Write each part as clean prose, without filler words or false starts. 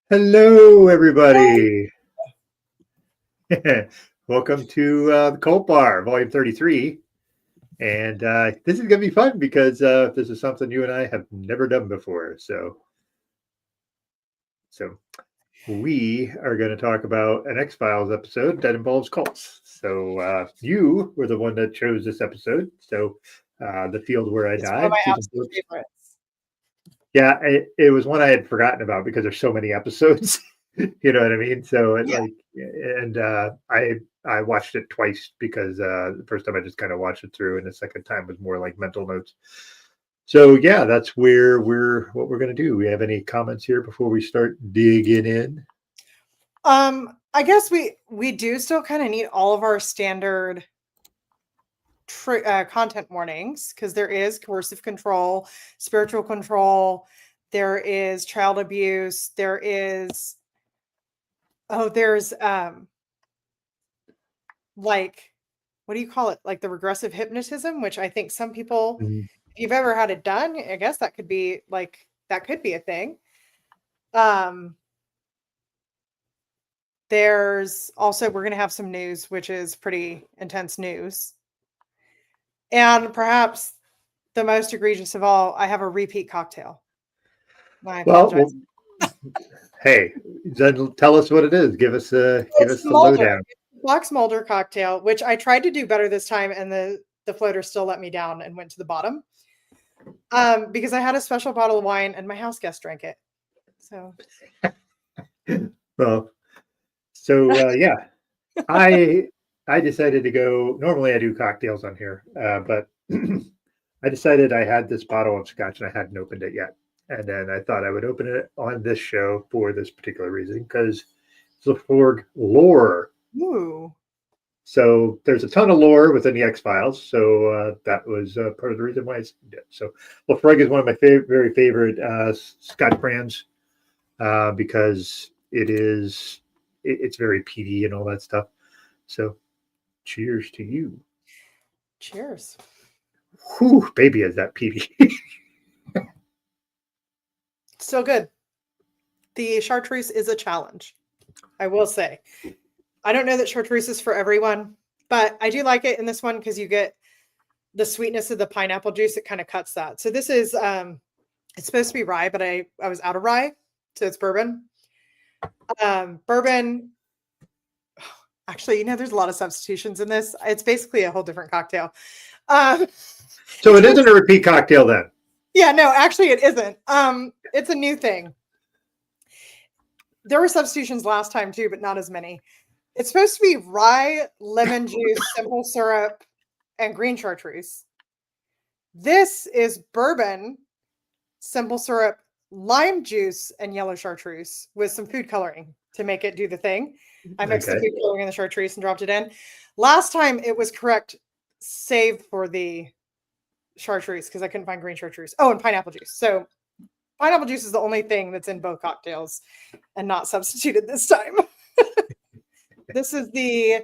Hello, everybody. Welcome to the Cult Bar, Volume 33. And this is going to be fun because this is something you and I have never done before. So we are going to talk about an X-Files episode that involves cults. So you were the one that chose this episode. So The Field Where I It's one of Died, my season 4. absolute favorites. Yeah, it was one I had forgotten about because there's so many episodes. You know what I mean? So Yeah. I watched it twice because the first time I just kind of watched it through, and the second time was more like mental notes. So yeah, that's where what we're gonna do. We have any comments here before we start digging in? I guess we do still kind of need all of our standard content warnings because there is coercive control, spiritual control, there is child abuse, there's like what do you call it? Like the regressive hypnotism, which I think some people, Mhm. if you've ever had it done, I guess that could be a thing. Um There's also, we're going to have some news, which is pretty intense news. And perhaps the most egregious of all, I have a repeat cocktail. I apologize. Hey, then tell us what it is. Give us It's the the Mulder, lowdown. Box Mulder cocktail, which I tried to do better this time, and the floater still let me down and went to the bottom. Because I had a special bottle of wine and my house guest drank it. So Well, so yeah, I I decided to go. Normally, I do cocktails on here, but I decided I had this bottle of scotch and I hadn't opened it yet. And then I thought I would open it on this show for this particular reason because it's the Forg lore. ooh. So there's a ton of lore within the X Files. So that was part of the reason why I did. So Lafrog is one of my very favorite Scotch brands because it's very peaty and all that stuff. So cheers to you. Cheers. Whew, baby, is that peaty. Still good. The chartreuse is a challenge, I will say. I don't know that chartreuse is for everyone, but I do like it in this one because you get the sweetness of the pineapple juice. It kind of cuts that. So this is it's supposed to be rye, but I was out of rye, so it's bourbon. Bourbon. Actually, there's a lot of substitutions in this. It's basically a whole different cocktail. So it isn't a repeat cocktail then. Yeah, no, actually it isn't. It's a new thing. There were substitutions last time too, but not as many. It's supposed to be rye, lemon juice, simple syrup, and green chartreuse. This is bourbon, simple syrup, lime juice, and yellow chartreuse with some food coloring to make it do the thing. I mixed the food coloring in the chartreuse and dropped it in. Last time it was correct, save for the chartreuse because I couldn't find green chartreuse. Oh, and pineapple juice. So pineapple juice is the only thing that's in both cocktails and not substituted this time. This is the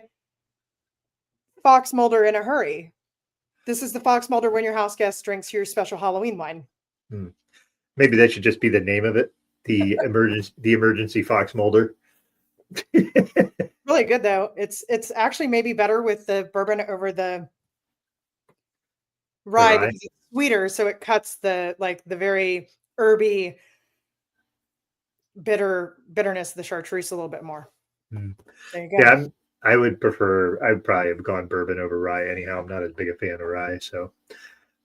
Fox Mulder in a hurry. This is the Fox Mulder when your house guest drinks your special Halloween wine. Maybe that should just be the name of it. The emergency Fox Mulder. Really good though. It's actually maybe better with the bourbon over the rye because it's sweeter, so it cuts the very herby bitterness of the chartreuse a little bit more. There you go. Yeah, I would probably have gone bourbon over rye anyhow. I'm not as big a fan of rye,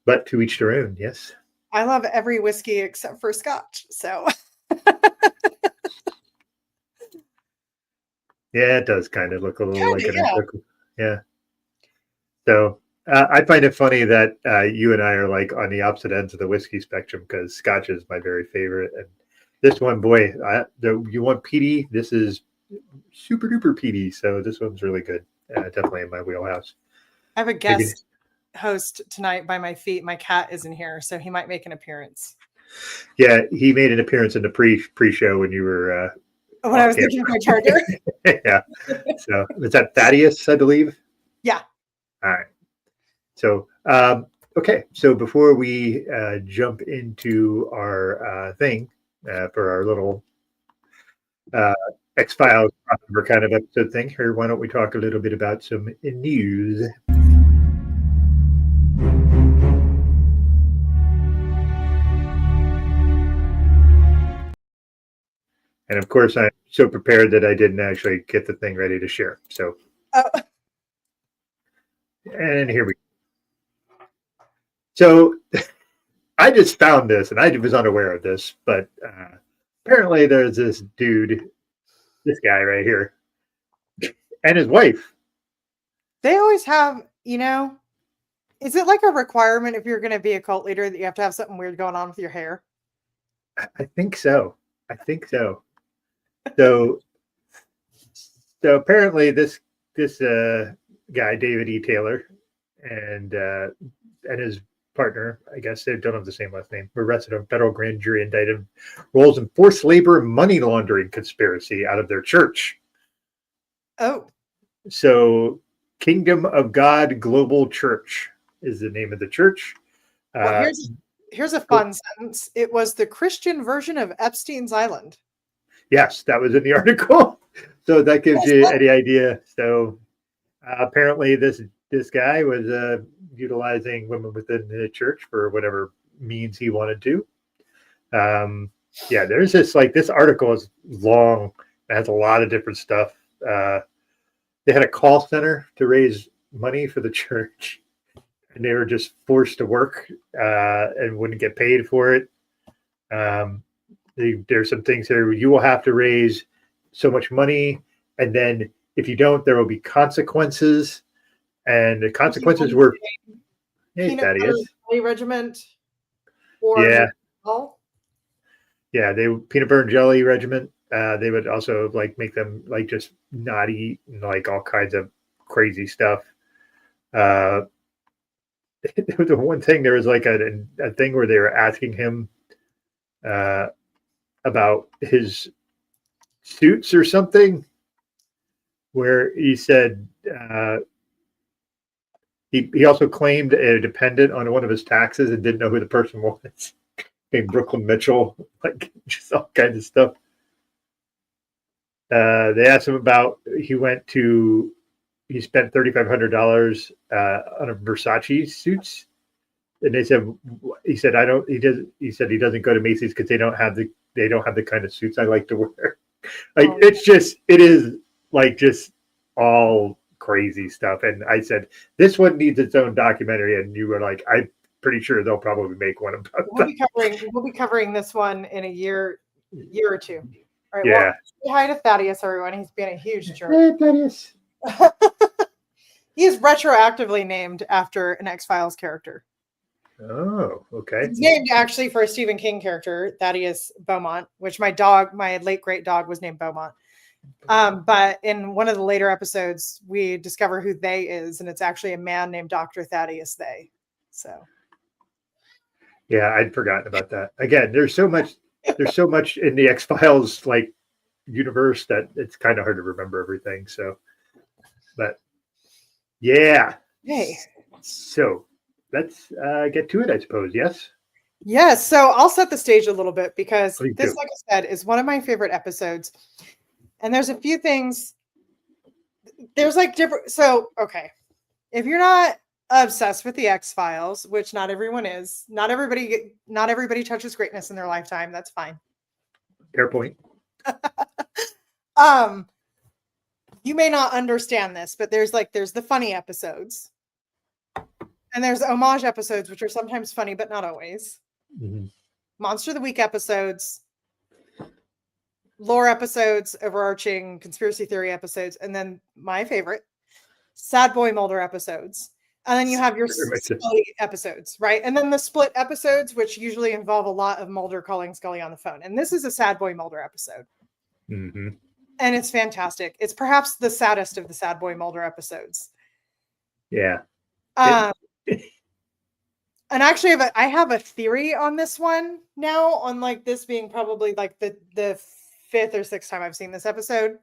but to each their own, yes. I love every whiskey except for scotch, so. Yeah, it does kind of look a little like yeah. So I find it funny that you and I are like on the opposite ends of the whiskey spectrum because scotch is my very favorite. And this one, boy, you want peaty? This is super duper peaty. So this one's really good. Definitely in my wheelhouse. I have a guest host tonight by my feet. My cat is in here, so he might make an appearance. Yeah, he made an appearance in the pre-show when you were when I was looking for my charger. Yeah. So is that Thaddeus, I believe? Yeah. All right. So okay. So before we jump into our thing for our little X-Files crossover kind of episode thing. Here, why don't we talk a little bit about some news? And of course, I'm so prepared that I didn't actually get the thing ready to share. So, and here we go. So, I just found this, and I was unaware of this, but apparently there's this dude, this guy right here, and his wife. They always have, is it like a requirement if you're going to be a cult leader that you have to have something weird going on with your hair? I think so. So apparently this guy, David E. Taylor, and his partner, I guess they don't have the same last name, were arrested on federal grand jury indicted roles in forced labor and money laundering conspiracy out of their church. Oh. So Kingdom of God Global Church is the name of the church. Well, here's a fun sentence. It was the Christian version of Epstein's Island. Yes, that was in the article. So that gives you any idea. So apparently this guy was utilizing women within the church for whatever means he wanted to. There's this article is long. It has a lot of different stuff. They had a call center to raise money for the church, and they were just forced to work and wouldn't get paid for it. There's some things here. You will have to raise so much money, and then if you don't, there will be consequences. And the consequences were peanut butter jelly regiment. Or peanut butter and jelly regiment. They would also make them just not eat and all kinds of crazy stuff. The one thing, there was a thing where they were asking him about his suits or something, where he said he also claimed a dependent on one of his taxes and didn't know who the person was. Named Brooklyn Mitchell, just all kinds of stuff. They asked him about he spent $3,500 on a Versace suits, and he said he doesn't go to Macy's because they don't have the kind of suits I like to wear. It is just all crazy stuff. And I said, this one needs its own documentary, and you were like, I'm pretty sure they'll probably make one about that. We'll be covering this one in a year or two. All right, yeah. Well, say hi to Thaddeus, everyone. He's been a huge jerk. Hey, Thaddeus. He is retroactively named after an X-Files character. Oh, okay. It's named actually for a Stephen King character, Thaddeus Beaumont, which my late great dog, was named Beaumont. But in one of the later episodes, we discover who they is, and it's actually a man named Dr. Thaddeus They. So. Yeah, I'd forgotten about that. Again, there's so much in the X-Files universe that it's kind of hard to remember everything. So, but yeah. Hey. So let's get to it, I suppose. Yes. Yes. So I'll set the stage a little bit because this, like I said, is one of my favorite episodes. And there's a few things. There's different. So, okay. If you're not obsessed with the X-Files, which not everyone is, not everybody touches greatness in their lifetime. That's fine. Fair point. You may not understand this, but there's the funny episodes, and there's homage episodes, which are sometimes funny but not always. Mm-hmm. Monster of the Week episodes, lore episodes, overarching conspiracy theory episodes, and then my favorite, Sad Boy Mulder episodes. And then you have your Scully episodes, right? And then the split episodes, which usually involve a lot of Mulder calling Scully on the phone. And this is a Sad Boy Mulder episode. Mm-hmm. And it's fantastic. It's perhaps the saddest of the Sad Boy Mulder episodes. Yeah. And actually, I have a theory on this one now, on this being probably the fifth or sixth time I've seen this episode.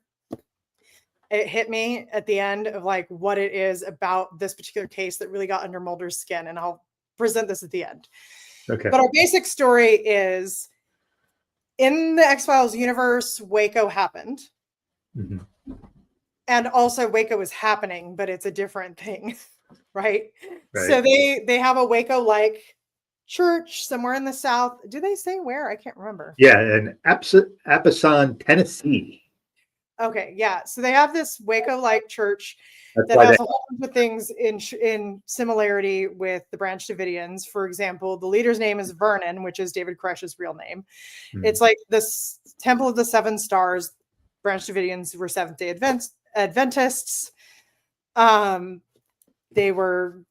It hit me at the end of what it is about this particular case that really got under Mulder's skin. And I'll present this at the end. Okay. But our basic story is in the X-Files universe, Waco happened. Mm-hmm. And also Waco is happening, but it's a different thing, right? Right. So they have a Waco-like church somewhere in the South. Do they say where? I can't remember. Yeah, in Apison, Tennessee. Okay, yeah. So they have this Waco-like church That's that why has they, a whole bunch of things in similarity with the Branch Davidians. For example, the leader's name is Vernon, which is David Koresh's real name. It's like this Temple of the Seven Stars. Branch Davidians were Seventh-day Adventists. They were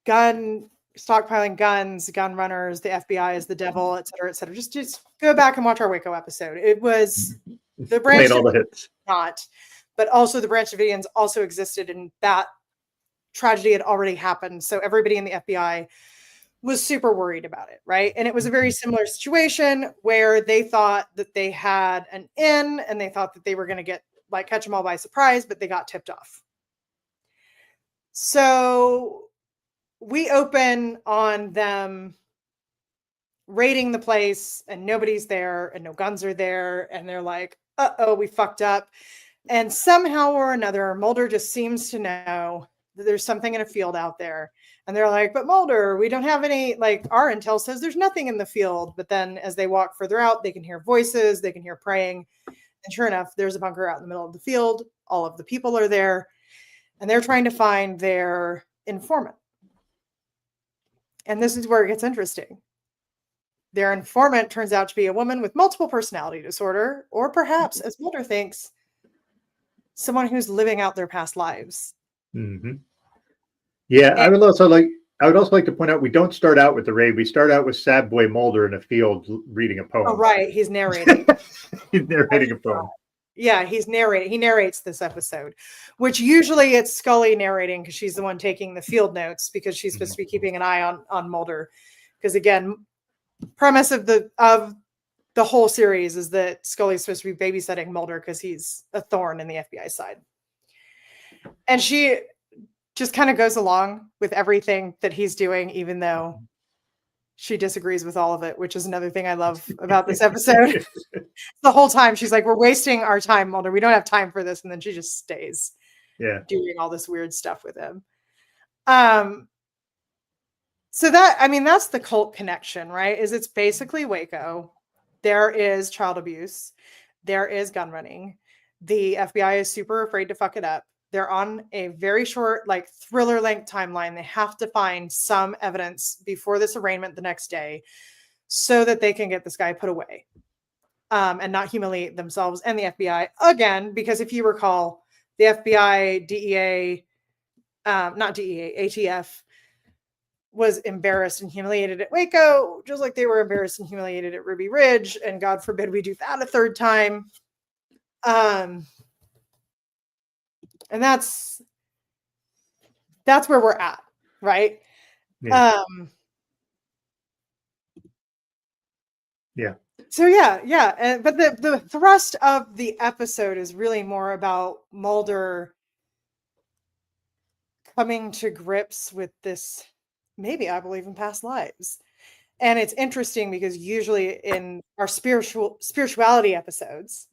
stockpiling guns, gun runners. The FBI is the devil, et cetera, et cetera. Just go back and watch our Waco episode. It was the Branch playing all the hits. Not, but also the Branch Davidians also existed, and that tragedy had already happened. So everybody in the FBI was super worried about it, right? And it was a very similar situation where they thought that they had an in, and they thought that they were going to get like catch them all by surprise, but they got tipped off. So we open on them raiding the place, and nobody's there, and no guns are there, and they're like, uh-oh, we fucked up. And somehow or another, Mulder just seems to know that there's something in a field out there. And they're like, but Mulder, we don't have any, like, our intel says there's nothing in the field. But then as they walk further out, they can hear voices, they can hear praying. And sure enough, there's a bunker out in the middle of the field. All of the people are there, and they're trying to find their informant. And this is where it gets interesting. Their informant turns out to be a woman with multiple personality disorder, or perhaps, as Mulder thinks, someone who's living out their past lives. Mm-hmm. Yeah, I would also like to point out we don't start out with the raid. We start out with sad boy Mulder in a field reading a poem. Oh, right. He's narrating. He's narrating a poem. Yeah, he's narrating. He narrates this episode, which usually it's Scully narrating because she's the one taking the field notes because she's supposed to be keeping an eye on Mulder. Because again, premise of the whole series is that Scully's supposed to be babysitting Mulder because he's a thorn in the FBI side. And she just kind of goes along with everything that he's doing, even though she disagrees with all of it, which is another thing I love about this episode. The whole time she's like, we're wasting our time, Mulder. We don't have time for this. And then she just stays doing all this weird stuff with him. So that's the cult connection, right? Is it's basically Waco. There is child abuse. There is gun running. The FBI is super afraid to fuck it up. They're on a very short, like thriller length timeline. They have to find some evidence before this arraignment the next day so that they can get this guy put away and not humiliate themselves and the FBI again, because if you recall, the FBI, DEA, not DEA, ATF was embarrassed and humiliated at Waco, just like they were embarrassed and humiliated at Ruby Ridge. And God forbid we do that a third time. And that's where we're at, right? Yeah. So yeah. But the thrust of the episode is really more about Mulder coming to grips with this, maybe I believe in past lives. And it's interesting because usually in our spirituality episodes,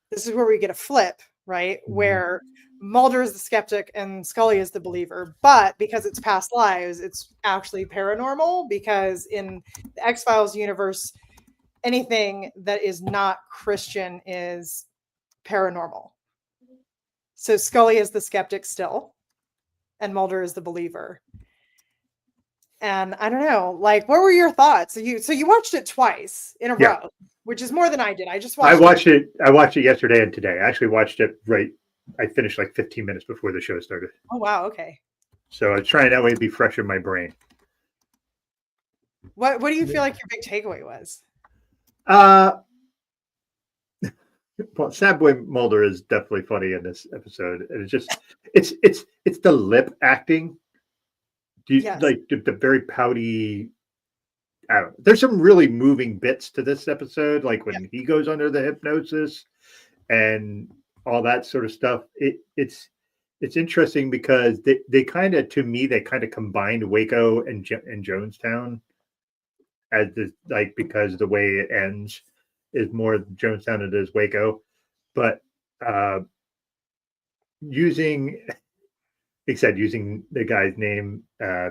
this is where we get a flip, right? Where Mulder is the skeptic and Scully is the believer. But because it's past lives, it's actually paranormal, because in the X-Files universe, anything that is not Christian is paranormal. So Scully is the skeptic still, and Mulder is the believer. And I don't know, like, what were your thoughts? So you watched it twice in a row, which is more than I did. I watched it yesterday and today. I actually watched it I finished like 15 minutes before the show started. Oh, wow. Okay. So I was trying that way to be fresh in my brain. What do you feel like your big takeaway was? Well, Sad Boy Mulder is definitely funny in this episode. And it's just, it's the lip acting. Like the very pouty, I don't know. There's some really moving bits to this episode, like when he goes under the hypnosis and all that sort of stuff. It's interesting because they kind of, to me, they kind of combined Waco and Jonestown as because the way it ends. is more Jonestown than it is Waco, but using the guy's name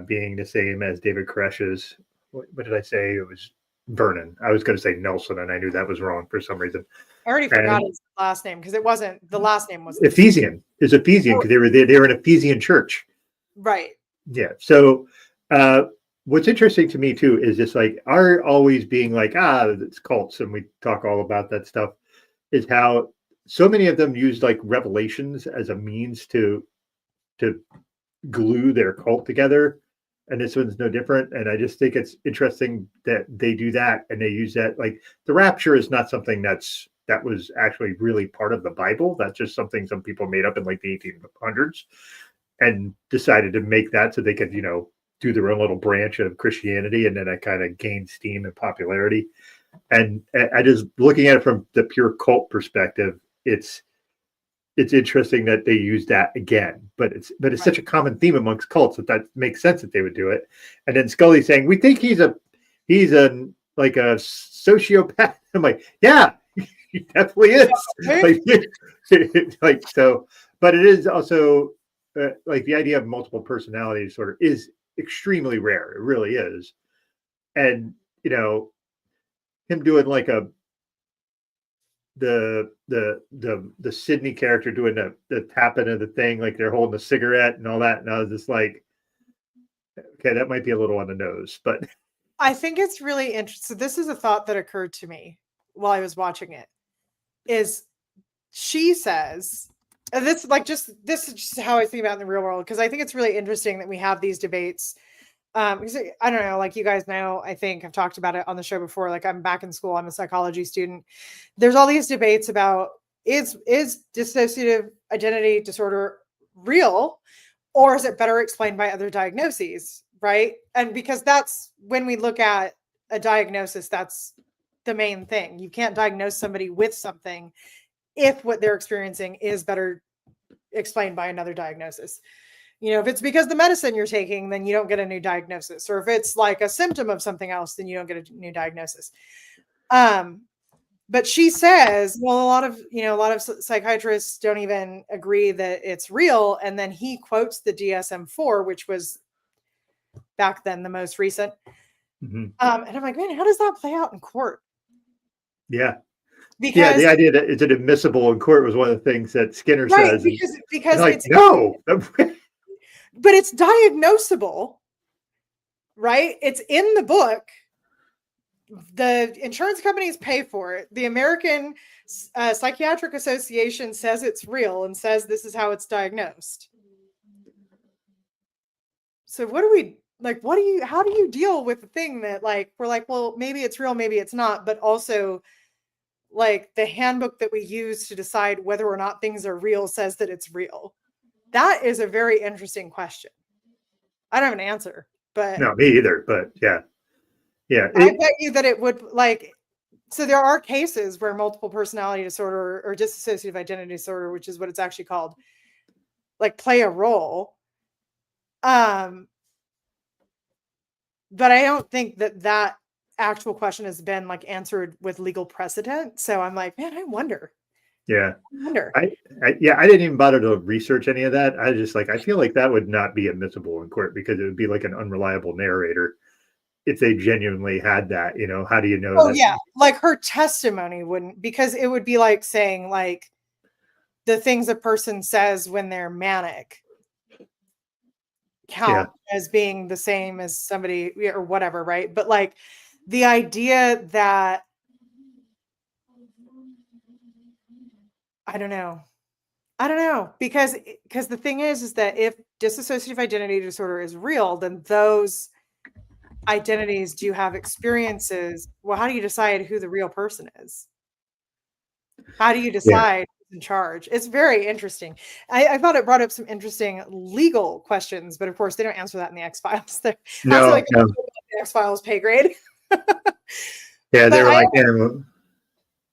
being the same as David Koresh's. What did I say? It was Vernon. I was going to say Nelson, and I knew that was wrong for some reason. I already forgot his last name because it wasn't the last name was Ephesian. Is Ephesian because they were an Ephesian church, right? Yeah. So what's interesting to me too is just like our always being like it's cults, and we talk all about that stuff. Is how so many of them use like revelations as a means to glue their cult together, and this one's no different. And I just think it's interesting that they do that, and they use that. Like the rapture is not something that was actually really part of the Bible. That's just something some people made up in like the 1800s and decided to make that so they could, do their own little branch of Christianity, and then it kind of gained steam and popularity. And I just looking at it from the pure cult perspective, it's interesting that they use that again, but it's such a common theme amongst cults that makes sense that they would do it. And then Scully saying, "We think he's a like a sociopath." I'm like, yeah, he definitely is. like so, but it is also like the idea of multiple personality disorder is extremely rare. It really is, and him doing like the Sydney character doing the tapping of the thing, like they're holding a cigarette and all that. And I was just like, okay, that might be a little on the nose, but I think it's really interesting. So this is a thought that occurred to me while I was watching it. Is she says, and this is just how I think about it in the real world, because I think it's really interesting that we have these debates. Because I don't know, like you guys know, I think I've talked about it on the show before. Like I'm back in school, I'm a psychology student. There's all these debates about is dissociative identity disorder real, or is it better explained by other diagnoses, right? And because that's when we look at a diagnosis, that's the main thing. You can't diagnose somebody with something if what they're experiencing is better explained by another diagnosis. If it's because the medicine you're taking, then you don't get a new diagnosis. Or if it's like a symptom of something else, then you don't get a new diagnosis. But she says, well, a lot of psychiatrists don't even agree that it's real. And then he quotes the DSM-4, which was back then the most recent. Mm-hmm. And I'm like, man, how does that play out in court? Yeah. Because the idea that it's admissible in court was one of the things that Skinner says. Because like, no. But it's diagnosable, right? It's in the book. The insurance companies pay for it. The American Psychiatric Association says it's real and says this is how it's diagnosed. So how do you deal with the thing that like, we're like, well, maybe it's real, maybe it's not, but also like the handbook that we use to decide whether or not things are real says that it's real. That is a very interesting question. I don't have an answer, but no, me either. But yeah. I bet you that it would so there are cases where multiple personality disorder or dissociative identity disorder, which is what it's actually called, like play a role. But I don't think that actual question has been like answered with legal precedent. So I'm like, man, I wonder. Yeah. I didn't even bother to research any of that. I just I feel like that would not be admissible in court because it would be like an unreliable narrator if they genuinely had that, how do you know? Oh, yeah. Like her testimony wouldn't, because it would be like saying like the things a person says when they're manic count as being the same as somebody or whatever. Right. But like the idea that I don't know, because the thing is that if dissociative identity disorder is real, then those identities do have experiences. Well, how do you decide who the real person is? How do you decide who's in charge? It's very interesting. I thought it brought up some interesting legal questions, but of course they don't answer that in the X-Files. No. The X-Files pay grade. Yeah, they were like,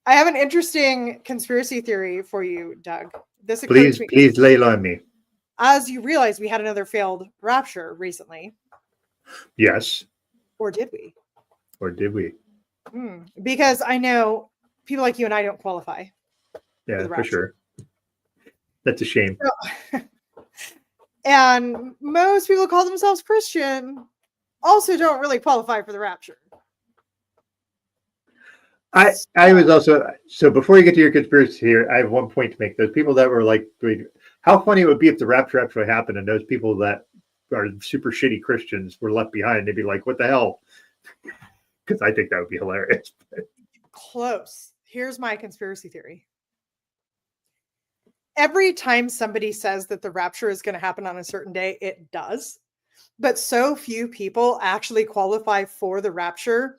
I have an interesting conspiracy theory for you, Doug. Please lay on me. As you realize, we had another failed rapture recently. Yes. Or did we? Because I know people like you and I don't qualify. Yeah, for sure. That's a shame. So, and most people who call themselves Christian also don't really qualify for the rapture. I was also, so before you get to your conspiracy here, I have one point to make. Those people that were like, how funny it would be if the rapture actually happened and those people that are super shitty Christians were left behind. They'd be like, what the hell? Because I think that would be hilarious. Close. Here's my conspiracy theory. Every time somebody says that the rapture is going to happen on a certain day, it does. But so few people actually qualify for the rapture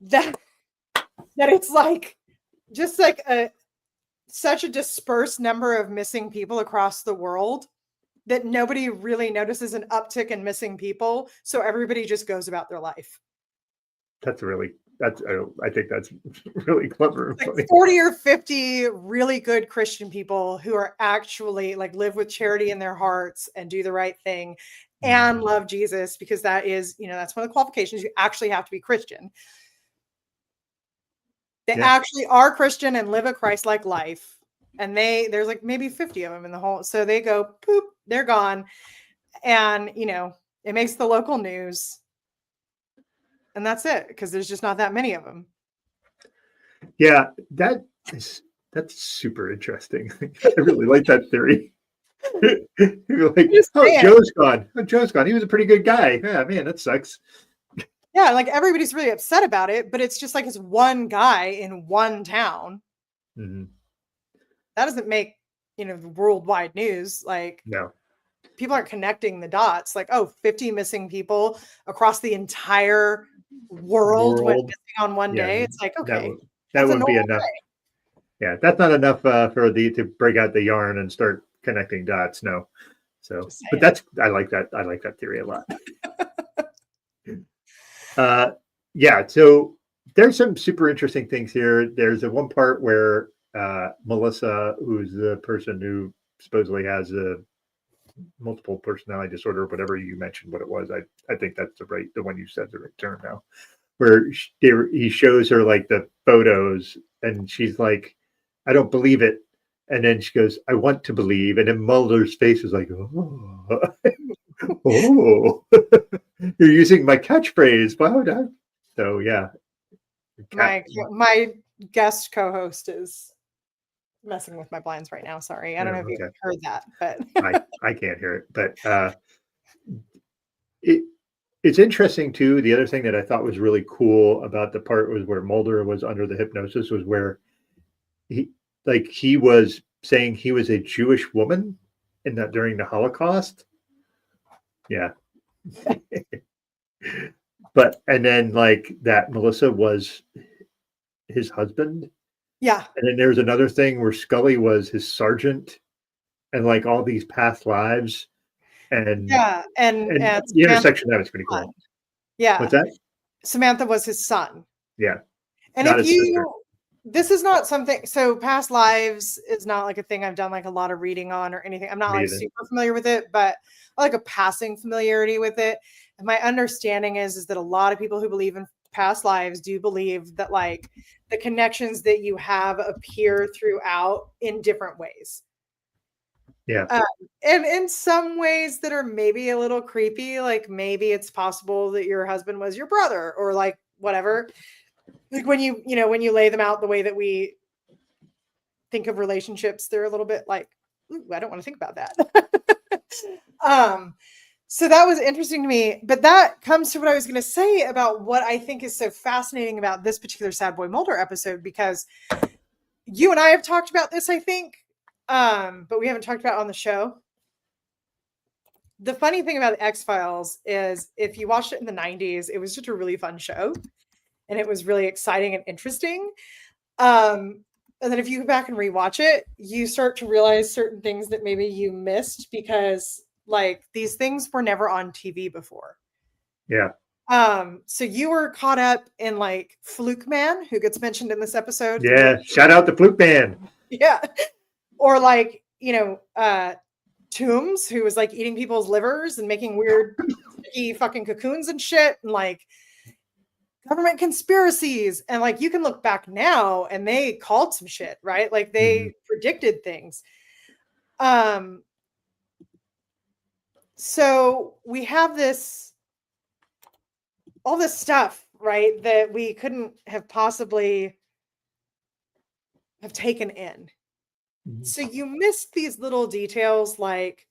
that it's like just like such a dispersed number of missing people across the world that nobody really notices an uptick in missing people. So everybody just goes about their life. I think that's really clever and funny. 40 or 50 really good Christian people who are actually like live with charity in their hearts and do the right thing and love Jesus, because that is, that's one of the qualifications. You actually have to be Christian. They actually are Christian and live a Christ-like life. And there's like maybe 50 of them in the whole. So they go, poop, they're gone. And, it makes the local news. And that's it, because there's just not that many of them. Yeah, that's super interesting. I really like that theory. You're like, Joe's gone. Oh, Joe's gone. He was a pretty good guy. Yeah, man, that sucks. Yeah, like everybody's really upset about it, but it's just like it's one guy in one town. Mm-hmm. That doesn't make, worldwide news. Like, no. People aren't connecting the dots. Like, 50 missing people across the entire world went missing on one day. It's like, okay, that wouldn't be enough. Day. Yeah, that's not enough to break out the yarn and start connecting dots. No. So, but I like that. I like that theory a lot. So there's some super interesting things here. There's a one part where Melissa, who's the person who supposedly has a multiple personality disorder, or whatever you mentioned what it was. I think that's the one you said the right term now, where he shows her like the photos and she's like, I don't believe it. And then she goes, I want to believe. And then Mulder's face is like, oh, oh, you're using my catchphrase. Wow, Doug. So yeah. My guest co-host is messing with my blinds right now. Sorry. I don't know if you heard that, but I can't hear it. But it's interesting too. The other thing that I thought was really cool about the part was where Mulder was under the hypnosis, was where he was saying he was a Jewish woman in that during the Holocaust. Yeah. And then like that Melissa was his husband. Yeah. And then there's another thing where Scully was his sergeant, and like all these past lives. And and the intersection that was pretty cool. Yeah. What's that? Samantha was his son. Yeah. And this is not something, so past lives is not like a thing I've done like a lot of reading on or anything. I'm not like super familiar with it, but I like a passing familiarity with it. And my understanding is that a lot of people who believe in past lives do believe that like the connections that you have appear throughout in different ways. Yeah. And in some ways that are maybe a little creepy, like maybe it's possible that your husband was your brother or like whatever. Like when you lay them out the way that we think of relationships, they're a little bit like, ooh, I don't want to think about that. So that was interesting to me, but that comes to what I was going to say about what I think is so fascinating about this particular Sad Boy Mulder episode, because you and I have talked about this, I think, but we haven't talked about it on the show. The funny thing about X-Files is if you watched it in the 90s, it was just a really fun show and it was really exciting and interesting. And then if you go back and rewatch it, you start to realize certain things that maybe you missed because like these things were never on TV before. Yeah. So you were caught up in like Fluke Man, who gets mentioned in this episode. Yeah. Shout out to Fluke Man. Yeah. Or like, Toombs, who was like eating people's livers and making weird sticky fucking cocoons and shit. And like, government conspiracies. And like, you can look back now and they called some shit, right? Like they predicted things. So we have all this stuff, right, that we couldn't have possibly have taken in. So you missed these little details, like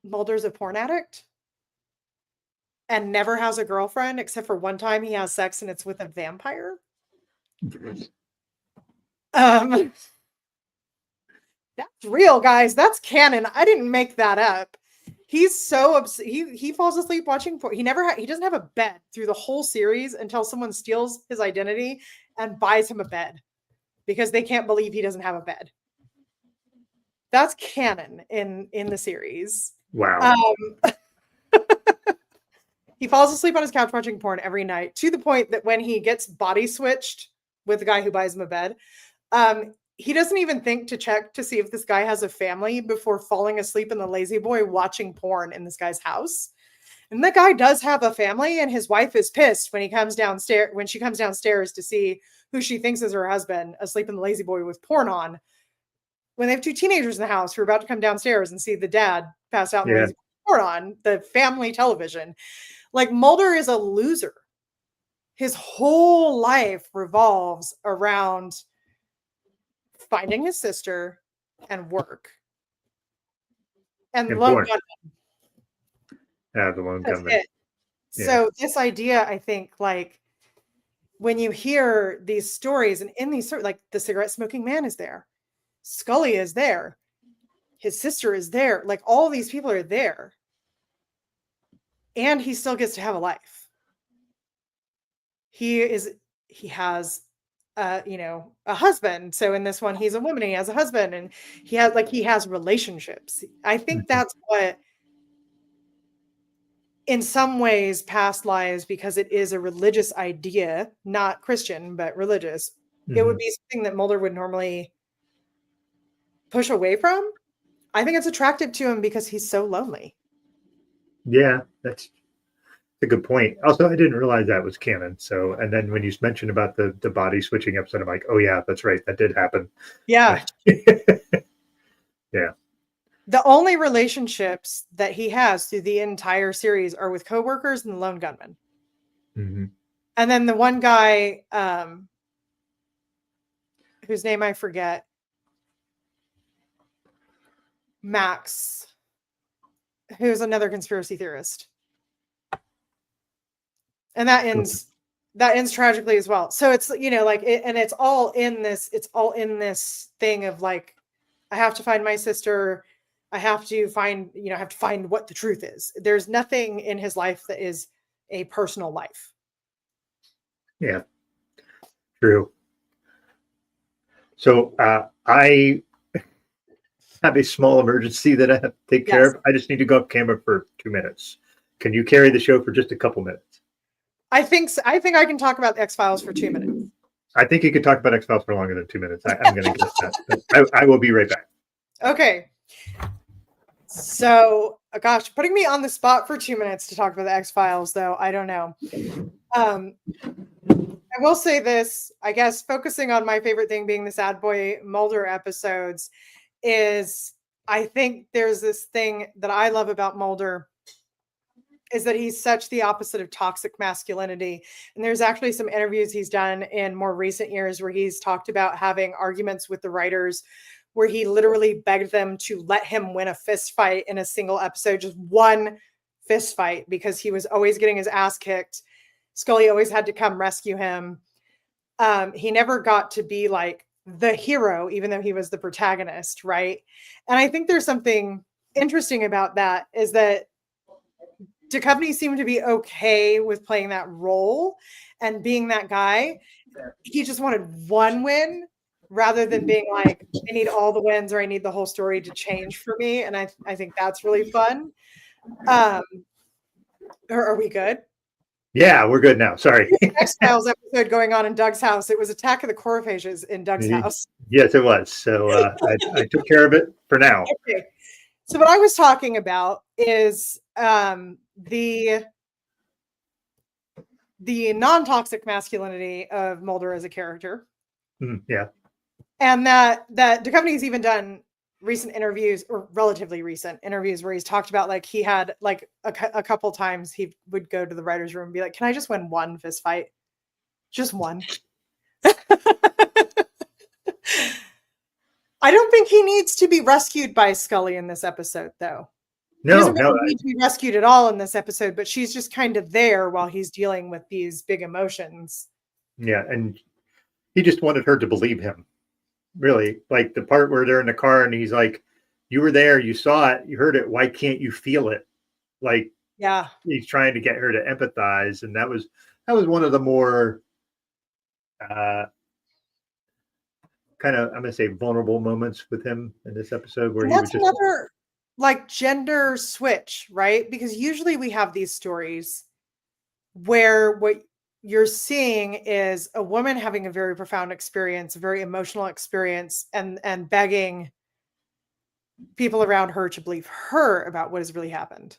Mulder's a porn addict and never has a girlfriend, except for one time he has sex and it's with a vampire. That's real, guys. That's canon. I didn't make that up. He's so upset. He falls asleep watching porn. He doesn't have a bed through the whole series until someone steals his identity and buys him a bed because they can't believe he doesn't have a bed. That's canon in the series. Wow. He falls asleep on his couch watching porn every night, to the point that when he gets body switched with the guy who buys him a bed, he doesn't even think to check to see if this guy has a family before falling asleep in the lazy boy watching porn in this guy's house. And the guy does have a family, and his wife is pissed when she comes downstairs to see who she thinks is her husband asleep in the lazy boy with porn on. When they have 2 teenagers in the house who are about to come downstairs and see the dad pass out in the lazy boy porn on the family television. Like, Mulder is a loser. His whole life revolves around finding his sister and work. And lone gunman. Yeah, the lone gunman. Yeah. So this idea, I think, like, when you hear these stories, and in these, like, the cigarette smoking man is there, Scully is there, his sister is there, like, all these people are there, and he still gets to have a life. He has a husband. So in this one, he's a woman, he has a husband, and he has relationships. I think that's what, in some ways, past lives, because it is a religious idea, not Christian, but religious, it would be something that Mulder would normally push away from. I think it's attractive to him because he's so lonely. Yeah, that's a good point. Also, I didn't realize that was canon. So, and then when you mentioned about the body switching episode, I'm like, oh yeah, that's right, that did happen. Yeah. Yeah. The only relationships that he has through the entire series are with coworkers and the lone gunman. And then the one guy, whose name I forget, Max, who's another conspiracy theorist. And that ends tragically as well. So it's, like, and it's all in this thing of, like, I have to find my sister. I have to find what the truth is. There's nothing in his life that is a personal life. Yeah, true. So I have a small emergency that I have to take care of. I just need to go up camera for 2 minutes. Can you carry the show for just a couple minutes? I think so. I think I can talk about X-Files for 2 minutes. I think you could talk about X-Files for longer than 2 minutes. I'm going to guess that. I will be right back. Okay. So, gosh, putting me on the spot for 2 minutes to talk about the X-Files, though, I don't know. I will say this, I guess, focusing on my favorite thing being the Sad Boy Mulder episodes, is I think there's this thing that I love about Mulder, is that he's such the opposite of toxic masculinity. And there's actually some interviews he's done in more recent years where he's talked about having arguments with the writers where he literally begged them to let him win a fist fight in a single episode, just one fist fight, because he was always getting his ass kicked. Scully always had to come rescue him. He never got to be like the hero, even though he was the protagonist, right? And I think there's something interesting about that, is that Duchovny seemed to be okay with playing that role and being that guy. He just wanted one win rather than being like, I need all the wins, or I need the whole story to change for me. And I think that's really fun. Are we good? Yeah, we're good now. Sorry. X-Files episode going on in Doug's house. It was Attack of the Choraphages in Doug's house. Yes, it was. So I took care of it for now. Okay. So what I was talking about is the the non-toxic masculinity of Mulder as a character. Yeah. And that Duchovny's even done recent interviews, or relatively recent interviews, where he's talked about like he had like a couple times he would go to the writer's room and be like, can I just win one fist fight? Just one. I don't think he needs to be rescued by Scully in this episode, though. No, he doesn't really need to be rescued at all in this episode, but she's just kind of there while he's dealing with these big emotions. Yeah, and he just wanted her to believe him. Really, like the part where they're in the car and he's like, you were there, you saw it, you heard it, why can't you feel it? Like, yeah, he's trying to get her to empathize. And that was one of the more kind of, I'm gonna say, vulnerable moments with him in this episode, where that's another like gender switch, right? Because usually we have these stories where what you're seeing is a woman having a very profound experience, a very emotional experience, and begging people around her to believe her about what has really happened.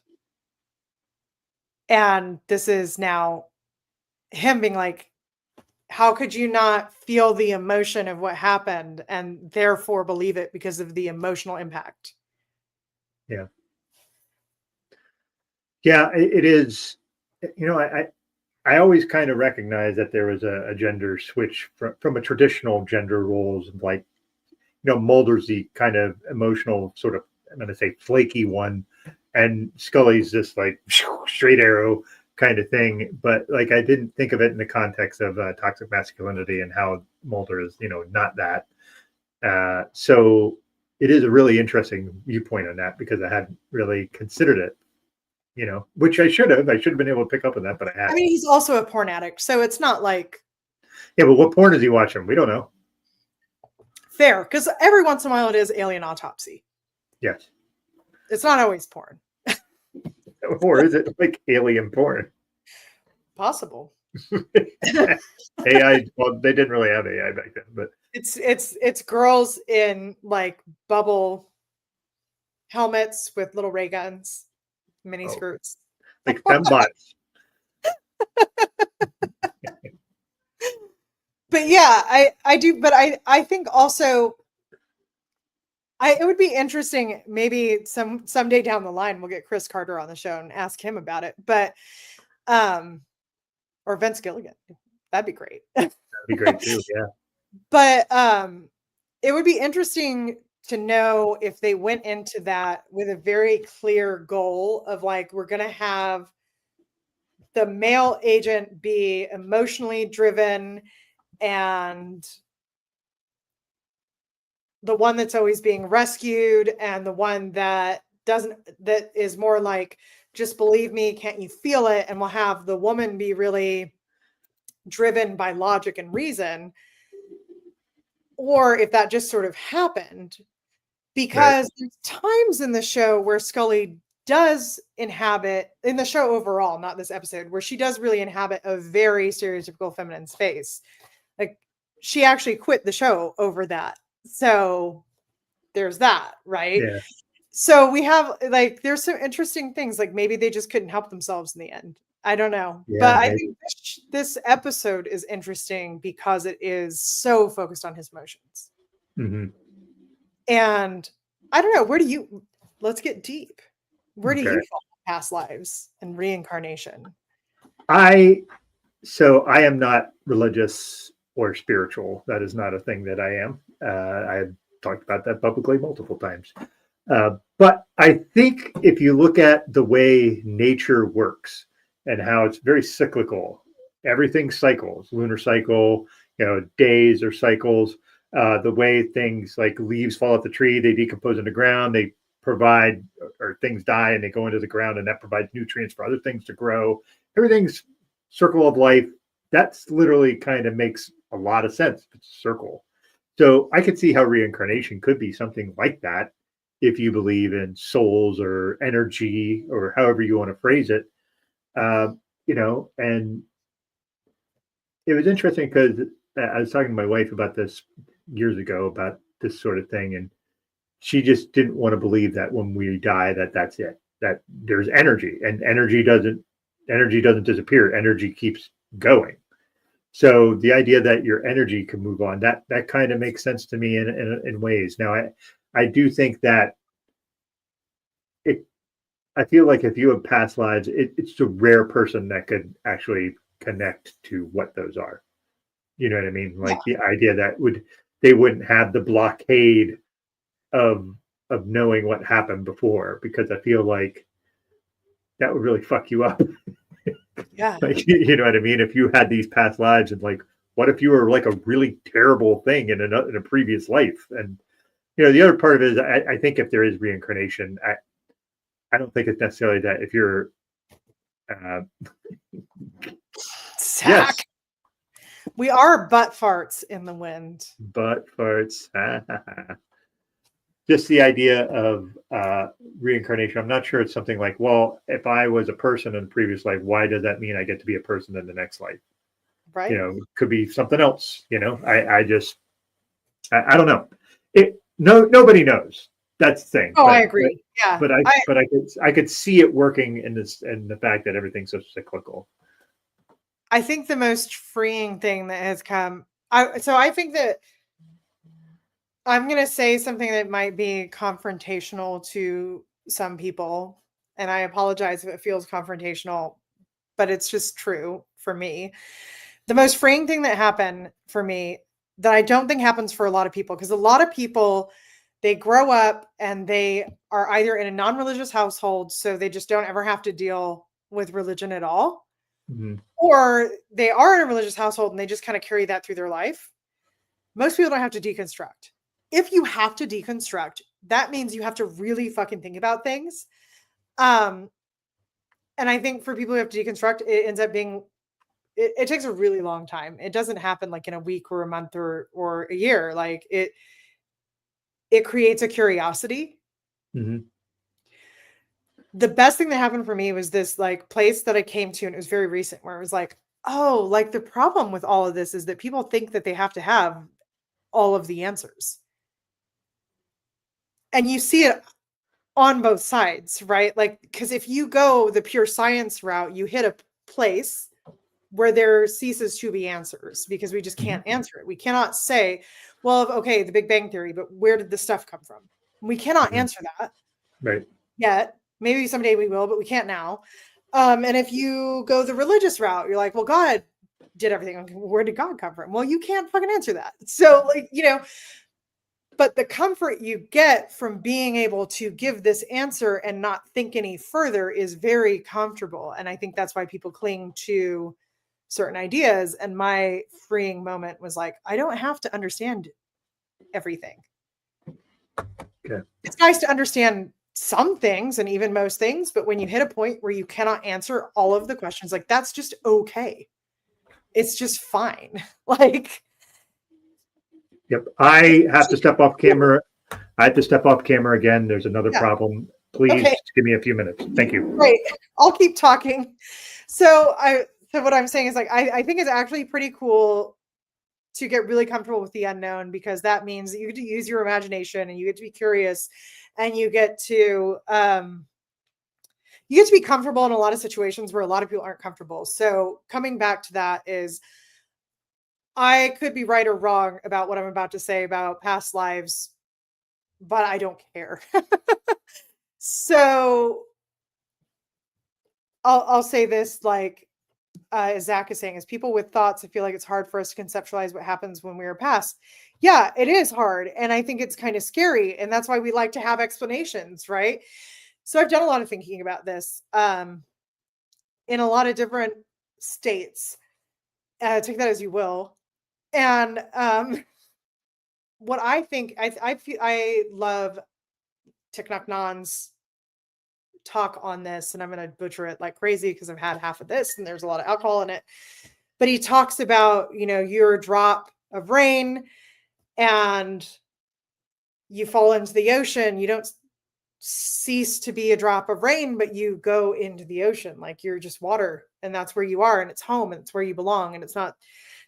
And this is now him being like, how could you not feel the emotion of what happened and therefore believe it because of the emotional impact? Yeah. Yeah, it is. You know, I always kind of recognize that there was a gender switch from a traditional gender roles, like, you know, Mulder's the kind of emotional sort of, I'm going to say, flaky one, and Scully's this like straight arrow kind of thing. But like, I didn't think of it in the context of toxic masculinity and how Mulder is, you know, not that. So it is a really interesting viewpoint on that, because I hadn't really considered it, you know, which I should have. I should have been able to pick up on that, but I hadn't. I mean, he's also a porn addict, so it's not like. Yeah, but what porn is he watching? We don't know. Fair, because every once in a while it is Alien Autopsy. Yes. It's not always porn. Or is it like alien porn? Possible. AI. Well, they didn't really have AI back then, but it's girls in like bubble helmets with little ray guns, mini skirts, like fembots. But yeah, I do. But I think also it would be interesting. Maybe someday down the line we'll get Chris Carter on the show and ask him about it. But or Vince Gilligan, that'd be great. That'd be great too. Yeah. But it would be interesting to know if they went into that with a very clear goal of like, we're going to have the male agent be emotionally driven and the one that's always being rescued, and the one that is more like, just believe me, can't you feel it? And we'll have the woman be really driven by logic and reason. Or if that just sort of happened, because there's times in the show where Scully does inhabit, in the show overall, not this episode, where she does really inhabit a very stereotypical feminine space. Like, she actually quit the show over that. So there's that, right? Yeah. So we have like, there's some interesting things, like maybe they just couldn't help themselves in the end. I don't know. Yeah, but I think this episode is interesting because it is so focused on his emotions. Mm-hmm. And I don't know, let's get deep. Where do you fall in past lives and reincarnation? I am not religious or spiritual. That is not a thing that I am. I have talked about that publicly multiple times. But I think if you look at the way nature works and how it's very cyclical, everything cycles, lunar cycle, you know, days or cycles, the way things like leaves fall off the tree, they decompose in the ground, they provide, or things die and they go into the ground, and that provides nutrients for other things to grow. Everything's circle of life. That's literally kind of makes a lot of sense. It's a circle. So I could see how reincarnation could be something like that, if you believe in souls or energy or however you want to phrase it. You know, and it was interesting because I was talking to my wife about this years ago, about this sort of thing, and she just didn't want to believe that when we die, that's it, that there's energy, and energy doesn't disappear. Energy keeps going. So the idea that your energy can move on, that kind of makes sense to me in ways. Now, I do think that it. I feel like if you have past lives, it's a rare person that could actually connect to what those are. You know what I mean? Yeah. Like the idea that they wouldn't have the blockade of knowing what happened before, because I feel like that would really fuck you up. Yeah. Like, you know what I mean? If you had these past lives, and like, what if you were like a really terrible thing in a previous life? And the other part of it is, I think if there is reincarnation, I don't think it's necessarily that if you're, uh, Zach. yes, We are butt farts in the wind. but farts. Just the idea of reincarnation. I'm not sure it's something like, well, if I was a person in a previous life, why does that mean I get to be a person in the next life? Right. Could be something else. I don't know. Nobody knows. That's the thing. Oh, I agree. Yeah. But I could see it working in the fact that everything's so cyclical. I think the most freeing thing that has come. So I think that I'm going to say something that might be confrontational to some people, and I apologize if it feels confrontational, but it's just true for me. The most freeing thing that happened for me that I don't think happens for a lot of people, because a lot of people, they grow up and they are either in a non-religious household, so they just don't ever have to deal with religion at all, Mm-hmm. or they are in a religious household and they just kind of carry that through their life. Most people don't have to deconstruct. If you have to deconstruct, that means you have to really fucking think about things. And I think for people who have to deconstruct, it ends up being, it takes a really long time. It doesn't happen like in a week or a month or a year. Like it creates a curiosity. Mm-hmm. The best thing that happened for me was this like place that I came to, and it was very recent, where it was like, oh, like the problem with all of this is that people think that they have to have all of the answers. And you see it on both sides, right? Like, because if you go the pure science route, you hit a place where there ceases to be answers, because we just can't answer it. We cannot say, well, okay, the Big Bang Theory, but where did the stuff come from? We cannot answer that Right. yet. Maybe someday we will, but we can't now. And if you go the religious route, you're like, well, God did everything. Where did God come from? Well, you can't fucking answer that. So, like, but the comfort you get from being able to give this answer and not think any further is very comfortable. And I think that's why people cling to certain ideas. And my freeing moment was like, I don't have to understand everything. Okay. It's nice to understand some things and even most things, but when you hit a point where you cannot answer all of the questions, like that's just okay. It's just fine. Like, yep. I have to step off camera. I have to step off camera again. There's another problem. Please give me a few minutes. Thank you. Great. I'll keep talking. So what I'm saying is, like, I think it's actually pretty cool to get really comfortable with the unknown, because that means that you get to use your imagination and you get to be curious, and you get to be comfortable in a lot of situations where a lot of people aren't comfortable. So coming back to that is, I could be right or wrong about what I'm about to say about past lives, but I don't care. So I'll say this, like, as Zach is saying, as people with thoughts, I feel like it's hard for us to conceptualize what happens when we are past. Yeah, it is hard. And I think it's kind of scary. And that's why we like to have explanations, right? So I've done a lot of thinking about this in a lot of different states. Take that as you will. And what I think, I love Thich Nhat Hanh's talk on this, and I'm going to butcher it like crazy because I've had half of this and there's a lot of alcohol in it. But he talks about, you're a drop of rain and you fall into the ocean. You don't cease to be a drop of rain, but you go into the ocean. Like, you're just water, and that's where you are, and it's home, and it's where you belong. And it's not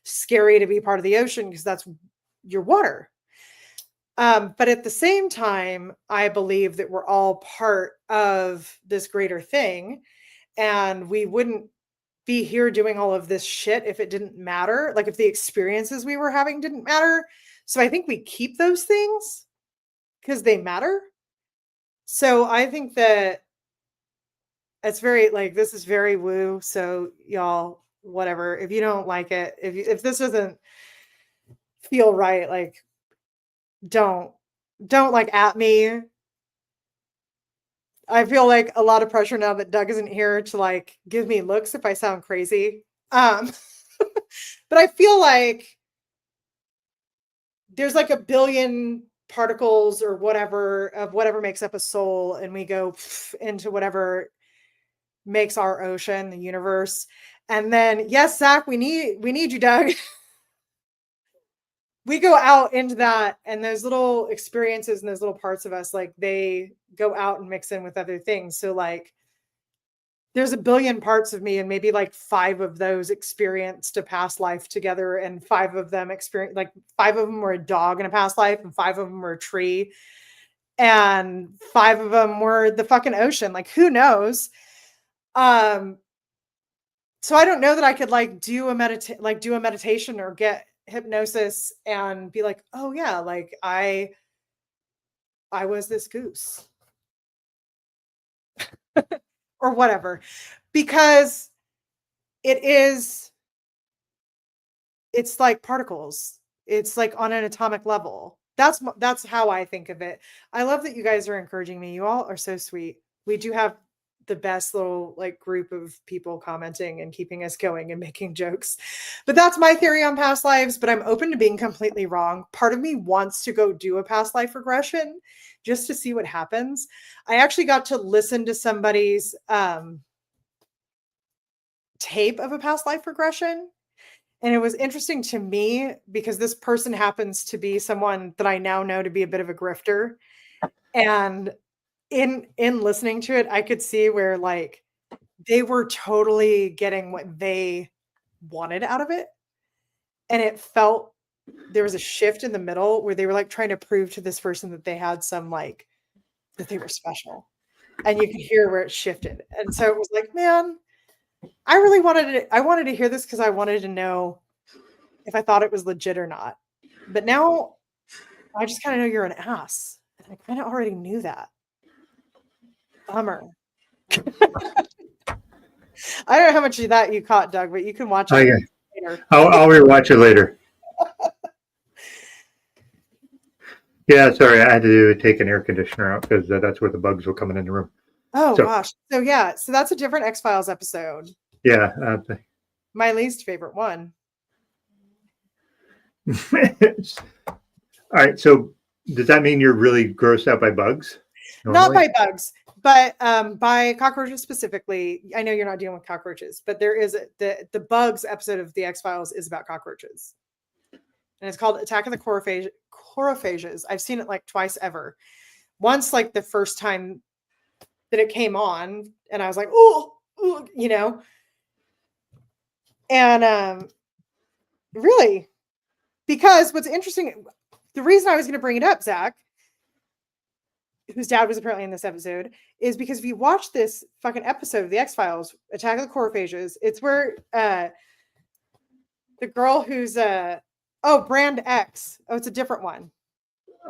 scary to be part of the ocean because that's your water. But at the same time, I believe that we're all part of this greater thing, and we wouldn't be here doing all of this shit if it didn't matter, like if the experiences we were having didn't matter. So I think we keep those things because they matter. So I think that it's very like this is very woo. So y'all, whatever. If you don't like it, if this doesn't feel right, like don't like at me. I feel like a lot of pressure now that Doug isn't here to like give me looks if I sound crazy. But I feel like there's like a billion particles or whatever of whatever makes up a soul, and we go into whatever makes our ocean, the universe. And then, yes, Zach, we need you, Doug. We go out into that, and those little experiences and those little parts of us, like they go out and mix in with other things. So like there's a billion parts of me, and maybe like 5 of those experienced a past life together, and 5 of them experience, like 5 of them were a dog in a past life, and 5 of them were a tree, and 5 of them were the fucking ocean. Like who knows? So I don't know that I could like do a meditation or get hypnosis and be like, oh yeah, like I was this goose or whatever, because it's like particles. It's like on an atomic level. That's how I think of it. I love that you guys are encouraging me. You all are so sweet. We do have the best little like group of people commenting and keeping us going and making jokes. But that's my theory on past lives, but I'm open to being completely wrong. Part of me wants to go do a past life regression just to see what happens. I actually got to listen to somebody's tape of a past life regression, and it was interesting to me because this person happens to be someone that I now know to be a bit of a grifter. And in listening to it, I could see where like they were totally getting what they wanted out of it. And it felt there was a shift in the middle where they were like trying to prove to this person that they had some like that they were special. And you could hear where it shifted. And so it was like, man, I really wanted to hear this because I wanted to know if I thought it was legit or not. But now I just kind of know you're an ass. And I kind of already knew that. Bummer. I don't know how much of that you caught, Doug, but you can watch it later. I'll rewatch it later. Yeah, sorry, I had to take an air conditioner out because that's where the bugs were coming in the room. Oh gosh. So yeah, so that's a different X-Files episode. Yeah. My least favorite one. All right. So does that mean you're really grossed out by bugs? Normally? Not by bugs, but by cockroaches specifically. I know you're not dealing with cockroaches, but there is the bugs episode of the X-Files is about cockroaches. And it's called Attack of the Chorophages. I've seen it like twice ever. Once like the first time that it came on, and I was like, oh, you know. And really, because what's interesting, the reason I was going to bring it up, Zach, whose dad was apparently in this episode, is because if you watch this fucking episode of the X-Files, Attack of the Chorophages, it's where the girl who's Brand X. Oh, it's a different one.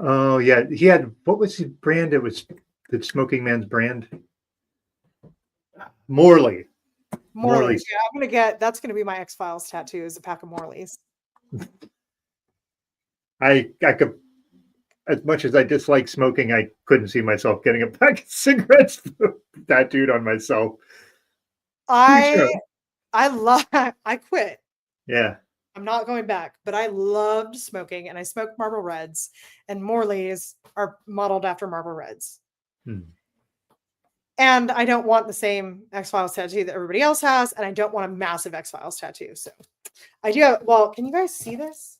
Oh yeah, he had, what was his brand? It was the smoking man's brand. Morley. Morley's. Yeah, that's gonna be my X-Files tattoo, is a pack of Morleys. I could, as much as I dislike smoking, I couldn't see myself getting a pack of cigarettes tattooed on myself. I quit. Yeah. I'm not going back, but I loved smoking, and I smoked Marlboro Reds, and Morleys are modeled after Marlboro Reds. And I don't want the same X-Files tattoo that everybody else has, and I don't want a massive X-Files tattoo. So I do have, well, can you guys see this?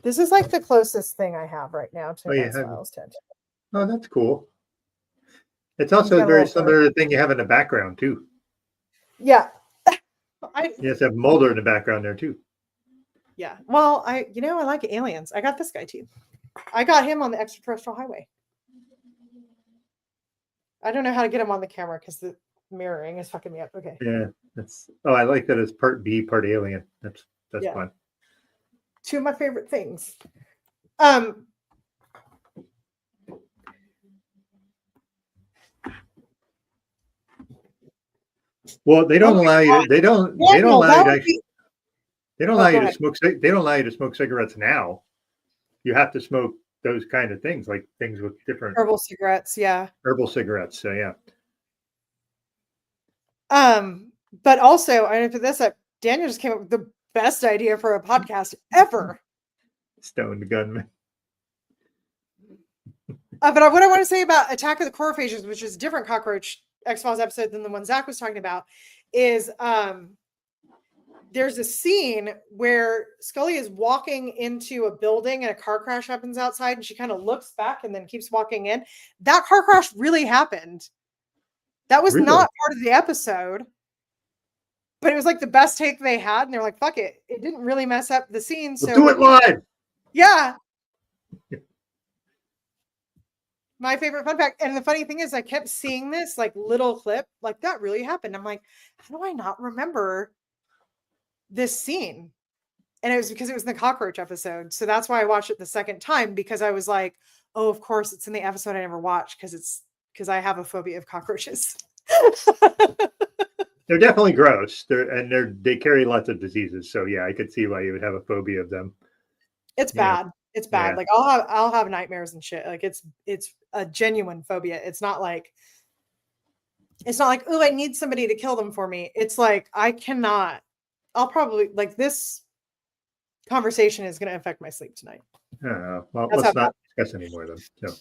This is like the closest thing I have right now to an X-Files tattoo. Oh, that's cool. It's also very similar to the thing you have in the background too. Yeah. Yes, have Mulder in the background there too. Yeah. Well, I like aliens. I got this guy too. I got him on the extraterrestrial highway. I don't know how to get him on the camera because mirroring is fucking me up. Okay. Yeah, that's. Oh, I like that it's part B, part alien. That's Yeah. fun. Two of my favorite things. Well, they don't allow you. They don't. They don't allow you to actually. They don't allow you to smoke. They don't allow you to smoke cigarettes now. You have to smoke those kind of things, like things with different herbal cigarettes. Yeah. Herbal cigarettes. So yeah. But also, I know for this, Daniel just came up with the best idea for a podcast ever. Stoned gunman. But what I want to say about Attack of the Corophages, which is a different Cockroach X-Files episode than the one Zach was talking about, is there's a scene where Scully is walking into a building and a car crash happens outside, and she kind of looks back and then keeps walking in. That car crash really happened. That was not part of the episode, but it was like the best take they had, and they're like, "Fuck it, it didn't really mess up the scene." So do it live. Yeah. My favorite fun fact, and the funny thing is, I kept seeing this like little clip, like that really happened. I'm like, how do I not remember this scene? And it was because it was in the cockroach episode. So that's why I watched it the second time, because I was like, oh, of course it's in the episode I never watched, because I have a phobia of cockroaches. They're definitely gross. They carry lots of diseases. So yeah, I could see why you would have a phobia of them. It's bad. It's bad. Yeah. Like I'll have nightmares and shit. Like it's a genuine phobia. It's not like, oh, I need somebody to kill them for me. It's like, I cannot. I'll probably, like, this conversation is going to affect my sleep tonight. Well, let's not discuss anymore then. So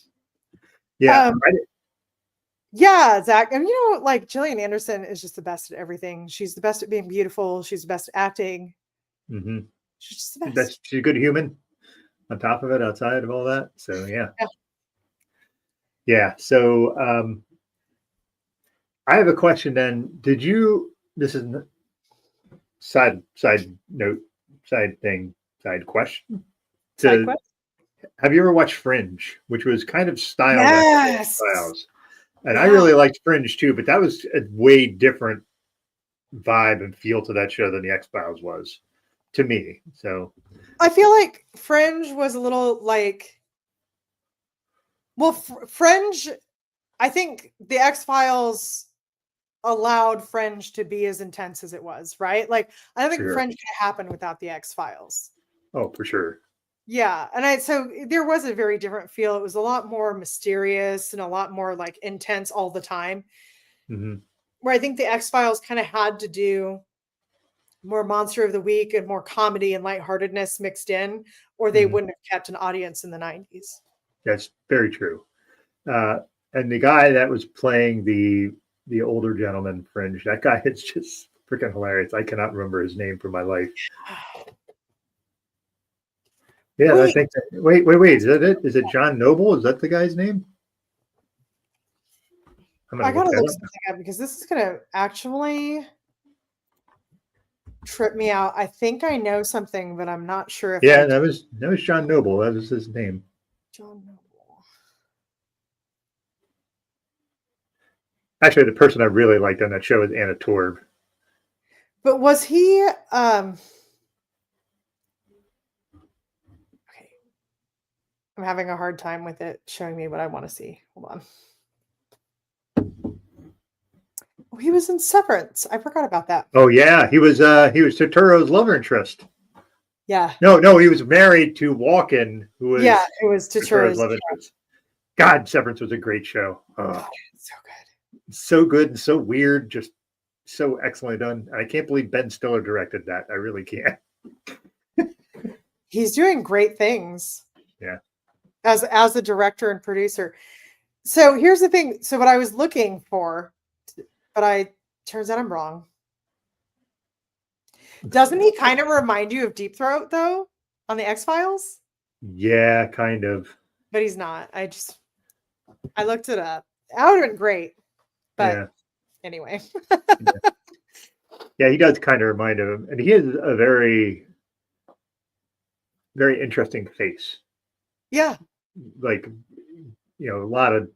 yeah. Yeah, Zach. And you know, like, Gillian Anderson is just the best at everything. She's the best at being beautiful. She's the best at acting. Mm-hmm. She's just the best. She's a good human on top of it, outside of all that. So yeah. So I have a question then. This is side question. Have you ever watched Fringe, which was kind of styled after X-Files? And I really liked Fringe too, but that was a way different vibe and feel to that show than the X-Files was to me. So I feel like Fringe was a little like, well, Fringe, I think the X-Files allowed Fringe to be as intense as it was, right? Like, I don't think Fringe could happen without the X-Files. Oh, for sure. Yeah. And so there was a very different feel. It was a lot more mysterious and a lot more like intense all the time. Mm-hmm. Where I think the X-Files kind of had to do more Monster of the Week and more comedy and lightheartedness mixed in, or they wouldn't have kept an audience in the 90s. That's very true. And the guy that was playing the older gentleman Fringe, that guy is just freaking hilarious. I cannot remember his name for my life. Yeah, wait. I think wait. Is that it? Is it John Noble? Is that the guy's name? I gotta look something up, because this is gonna actually trip me out. I think I know something, but I'm not sure if that was John Noble. That was his name. John Noble. Actually, the person I really liked on that show is Anna Torv. But was he okay. I'm having a hard time with it showing me what I want to see. Hold on. Oh, he was in Severance. I forgot about that. Oh yeah, he was Turturro's love interest. Yeah. No, he was married to Walken, who was it was Turturro's love interest. God, Severance was a great show. Oh, so good. So good and so weird, just so excellently done. I can't believe Ben Stiller directed that. I really can't. He's doing great things. Yeah. As a director and producer. So here's the thing. So what I was looking for, but turns out I'm wrong. Doesn't he kind of remind you of Deep Throat though on the X-Files? Yeah, kind of. But he's not. I looked it up. That would have been great. But anyway. Yeah, he does kind of remind him. And he has a very, very interesting face. Yeah. Like, a lot of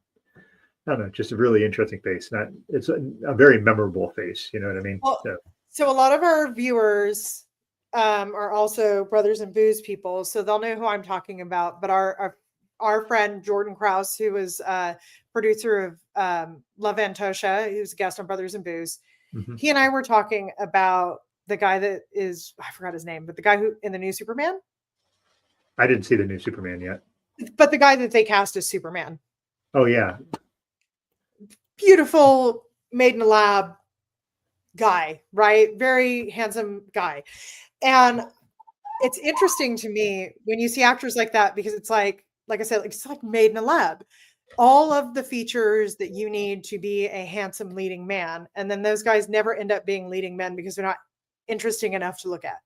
I don't know, just a really interesting face. It's a very memorable face. You know what I mean? Well, so a lot of our viewers are also Brothers and Booze people, so they'll know who I'm talking about. But our friend Jordan Krause, who was producer of Love Antosha, he was a guest on Brothers and Booze. Mm-hmm. He and I were talking about the guy that is, I forgot his name, but the guy who in the new Superman. I didn't see the new Superman yet. But the guy that they cast as Superman. Oh, yeah. Beautiful, made in a lab guy, right? Very handsome guy. And it's interesting to me when you see actors like that, because it's like I said, it's like made in a lab. All of the features that you need to be a handsome leading man. And then those guys never end up being leading men because they're not interesting enough to look at.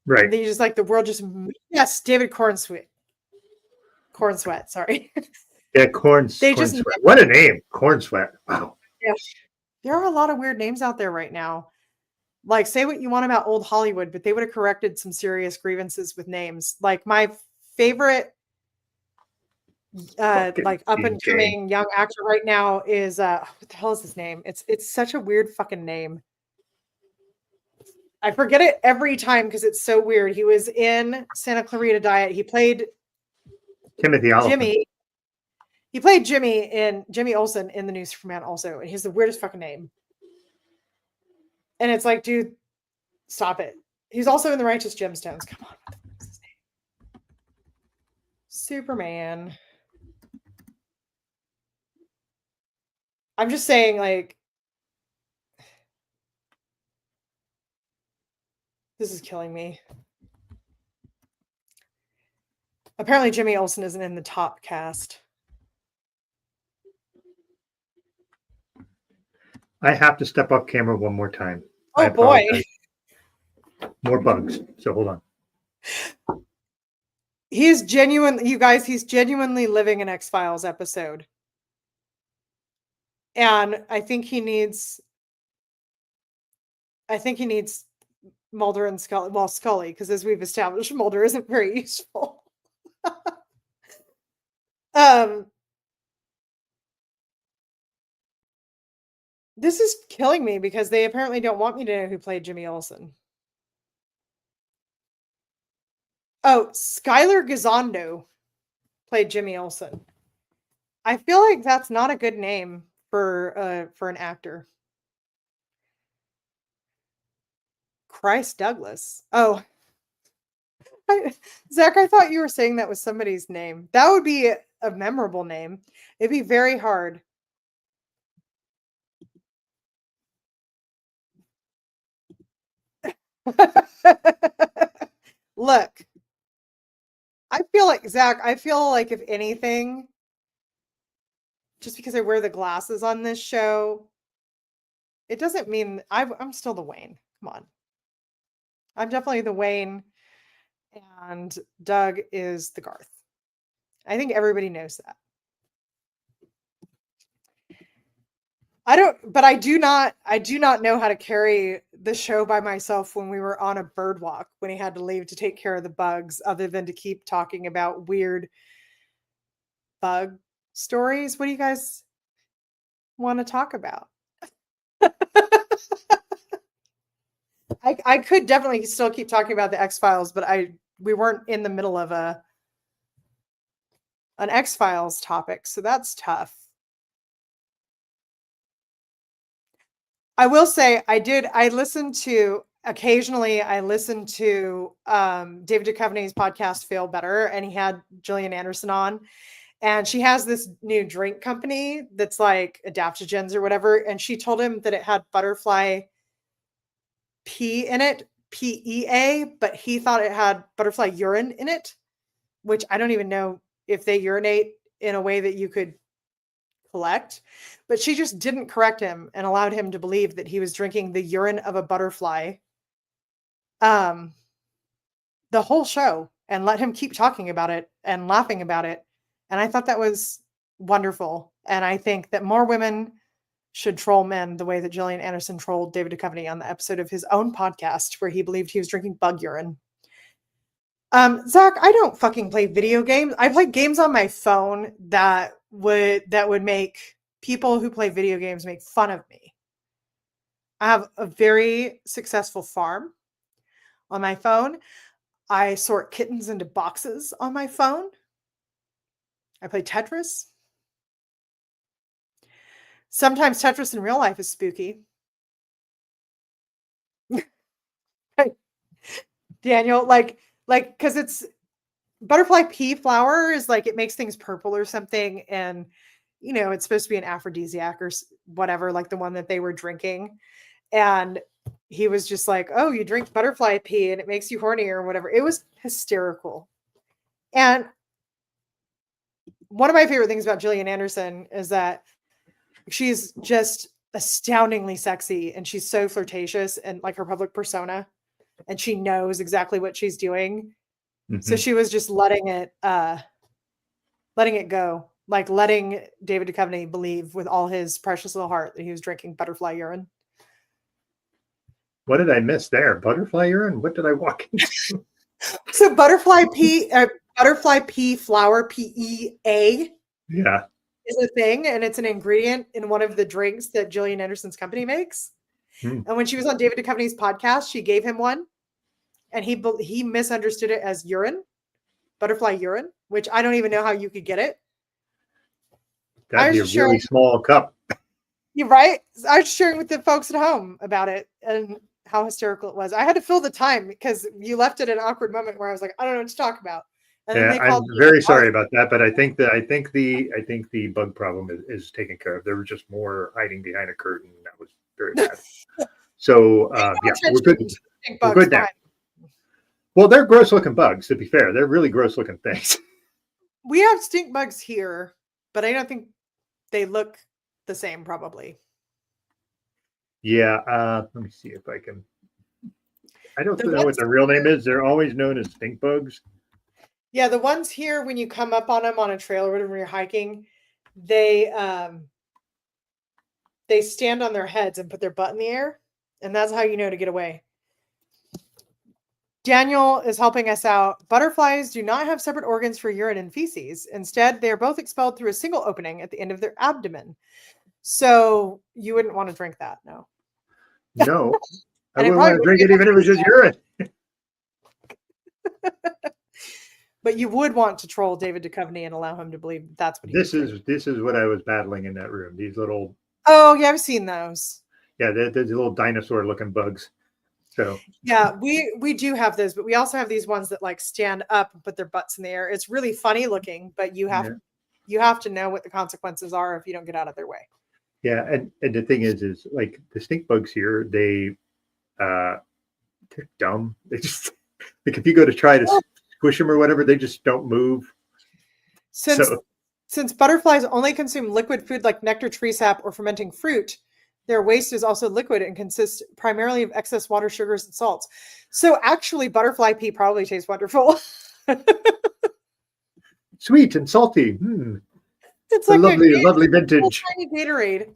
Right. They just like the world just, yes, David Cornsweet. Cornsweat, sorry. Yeah, Cornsweat. What a name. Cornsweat. Wow. Yeah. There are a lot of weird names out there right now. Like, say what you want about old Hollywood, but they would have corrected some serious grievances with names. Like, my favorite like up and coming young actor right now is what the hell is his name? It's such a weird fucking name. I forget it every time because it's so weird. He was in Santa Clarita Diet. He played Timothy Olyphant. Jimmy. He played Jimmy Olsen in the new Superman also, and he has the weirdest fucking name. And it's like, dude, stop it. He's also in the Righteous Gemstones. Come on, what the fuck is his name? Superman. I'm just saying, like, this is killing me. Apparently, Jimmy Olsen isn't in the top cast. I have to step off camera one more time. Oh, boy. More bugs. So hold on. He's genuinely living an X-Files episode. And I think he needs Mulder and Scully. Well, Scully, because as we've established, Mulder isn't very useful. This is killing me because they apparently don't want me to know who played Jimmy Olsen. Oh, Skylar Gisondo played Jimmy Olsen. I feel like that's not a good name for an actor. Christ Douglas. Oh, Zach, I thought you were saying that was somebody's name. That would be a memorable name. It'd be very hard. Look, I feel like, Zach, if anything, just because I wear the glasses on this show, it doesn't mean I'm still the Wayne. Come on. I'm definitely the Wayne, and Doug is the Garth. I think everybody knows that. I do not know how to carry the show by myself when we were on a bird walk, when he had to leave to take care of the bugs, other than to keep talking about weird bug stories. What do you guys want to talk about? I could definitely still keep talking about the X-Files, but we weren't in the middle of an X-Files topic, so that's tough. I will say I listened to David Duchovny's podcast Feel Better, and he had Gillian Anderson on, and she has this new drink company that's like adaptogens or whatever, and she told him that it had butterfly pee in it, PEA, but he thought it had butterfly urine in it, which I don't even know if they urinate in a way that you could collect, but she just didn't correct him and allowed him to believe that he was drinking the urine of a butterfly the whole show, and let him keep talking about it and laughing about it. And I thought that was wonderful, and I think that more women should troll men the way that Gillian Anderson trolled David Duchovny on the episode of his own podcast where he believed he was drinking bug urine. Zach, I don't fucking play video games. I play games on my phone that would make people who play video games make fun of me. I have a very successful farm on my phone. I sort kittens into boxes on my phone. I play Tetris. Sometimes Tetris in real life is spooky. Daniel, like, because it's butterfly pea flower is like, it makes things purple or something. And, it's supposed to be an aphrodisiac or whatever, like the one that they were drinking. And he was just like, oh, you drink butterfly pea and it makes you horny or whatever. It was hysterical. And one of my favorite things about Gillian Anderson is that she's just astoundingly sexy and she's so flirtatious and like her public persona, and she knows exactly what she's doing. Mm-hmm. So she was just letting it go, like letting David Duchovny believe with all his precious little heart that he was drinking butterfly urine. What did I miss there? Butterfly urine? What did I walk into? So butterfly pea flower, PEA. Yeah. Is a thing, and it's an ingredient in one of the drinks that Gillian Anderson's company makes. And when she was on David Duchovny's podcast, she gave him one, and he misunderstood it as urine, butterfly urine, which I don't even know how you could get it. That'd be a really small cup. You're right. I was sharing with the folks at home about it and how hysterical it was. I had to fill the time because you left it at an awkward moment where I was like, I don't know what to talk about. And yeah, I'm very sorry about that, but I think the bug problem is taken care of. There was just more hiding behind a curtain. That was very bad. So we're good. We're good now. Well, they're gross looking bugs. To be fair, they're really gross looking things. We have stink bugs here, but I don't think they look the same. Probably. Yeah. Let me see if I can. I don't know what the real name is. They're always known as stink bugs. Yeah, the ones here, when you come up on them on a trail or whatever you're hiking, they stand on their heads and put their butt in the air, and that's how you know to get away. Daniel is helping us out. Butterflies do not have separate organs for urine and feces. Instead, they are both expelled through a single opening at the end of their abdomen. So you wouldn't want to drink that, no. No, I wouldn't want to drink it even if it was just urine. But you would want to troll David Duchovny and allow him to believe that's what he This is what I was battling in that room. These little. Oh yeah, I've seen those. Yeah, they're little dinosaur-looking bugs. So. Yeah, we do have those, but we also have these ones that like stand up and put their butts in the air. It's really funny looking, but you have to know what the consequences are if you don't get out of their way. Yeah, and the thing is like the stink bugs here, they're dumb. They just like if you go to try to squish them or whatever, they just don't move. Since butterflies only consume liquid food like nectar, tree sap, or fermenting fruit, their waste is also liquid and consists primarily of excess water, sugars, and salts. So actually, butterfly pea probably tastes wonderful. Sweet and salty. It's like lovely vintage. Tiny Gatorade.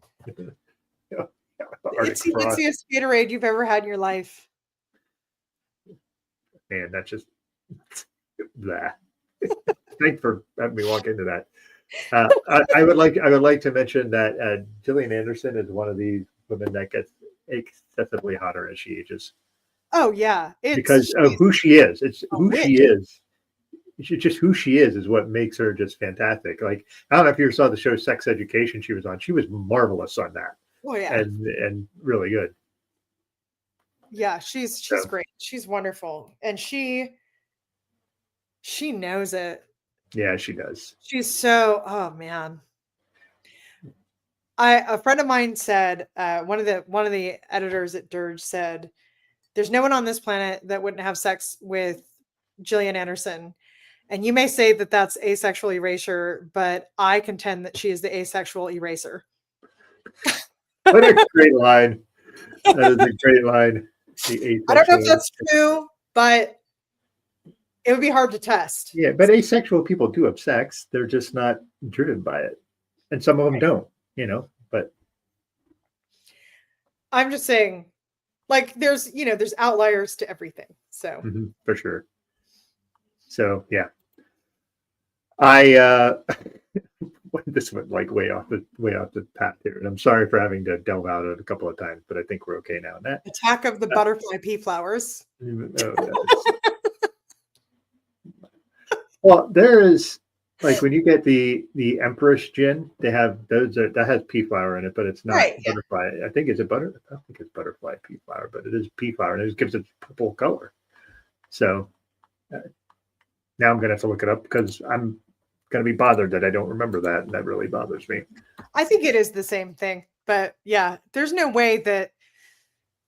It's the easiest Gatorade you've ever had in your life. Man, that's just blah. Thanks for having me walk into that. I would like to mention that Gillian Anderson is one of these women that gets excessively hotter as she ages. Oh yeah, because of who she is. It's who she is. Just who she is what makes her just fantastic. Like I don't know if you ever saw the show Sex Education she was on. She was marvelous on that. Oh yeah, and really good. Yeah, she's great. She's wonderful, and she knows it. Yeah, she does. She's so, oh man. A friend of mine said, one of the editors at Dirge said, there's no one on this planet that wouldn't have sex with Gillian Anderson. And you may say that that's asexual erasure, but I contend that she is the asexual eraser. What a great line. That is a great line. I don't know if that's true, but it would be hard to test. Yeah, but asexual people do have sex. They're just not driven by it. And some of them don't, but. I'm just saying, like, there's outliers to everything. So. For sure. So, yeah. I this went like way off the path here, and I'm sorry for having to delve out it a couple of times, but I think we're okay now. That Attack of the Butterfly Pea Flowers. Well, there is like when you get the Empress gin, they have those that has pea flower in it, but it's not butterfly. I think it's a butter. I don't think it's butterfly pea flower, but it is pea flower, and it just gives it purple color. So now I'm gonna have to look it up because I'm gonna be bothered that I don't remember that, and that really bothers me. I think it is the same thing, but yeah, there's no way that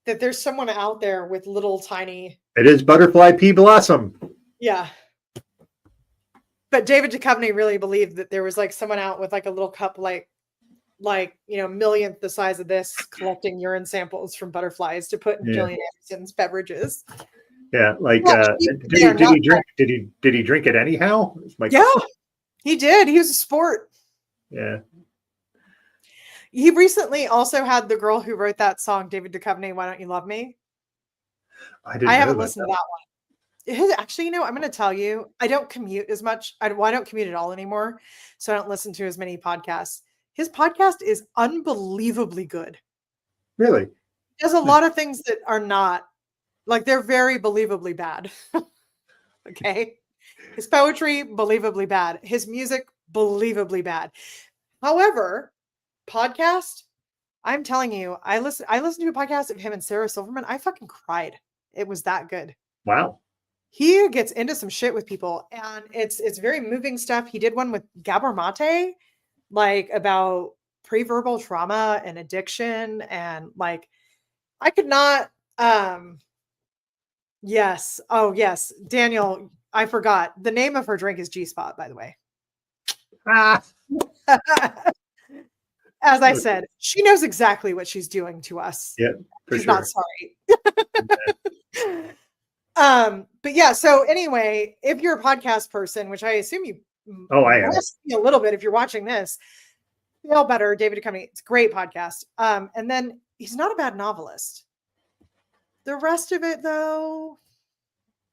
there's someone out there with little tiny. It is butterfly pea blossom. Yeah. But David Duchovny really believed that there was like someone out with like a little cup, like millionth the size of this, collecting urine samples from butterflies to put in Gillian Anderson's beverages. Yeah, like did he drink? Did he drink it anyhow? He did. He was a sport. Yeah. He recently also had the girl who wrote that song, David Duchovny, "Why Don't You Love Me?" I haven't listened to that one. Actually, I'm going to tell you, I don't commute as much. I don't commute at all anymore. So I don't listen to as many podcasts. His podcast is unbelievably good. Really? He does a lot of things that are not, like, they're very believably bad. Okay. His poetry, believably bad. His music, believably bad. However, podcast, I'm telling you, I listened to a podcast of him and Sarah Silverman. I fucking cried. It was that good. Wow. He gets into some shit with people, and it's very moving stuff. He did one with Gabor Mate, like about pre-verbal trauma and addiction, and like I could not. Yes. Oh, yes. Daniel, I forgot. The name of her drink is G-Spot, by the way. As I said, she knows exactly what she's doing to us. Yeah, she's not sorry. But yeah, so anyway, if you're a podcast person, which I assume you I am a little bit if you're watching this, feel better, David Duchovny. It's a great podcast. And then he's not a bad novelist. The rest of it, though,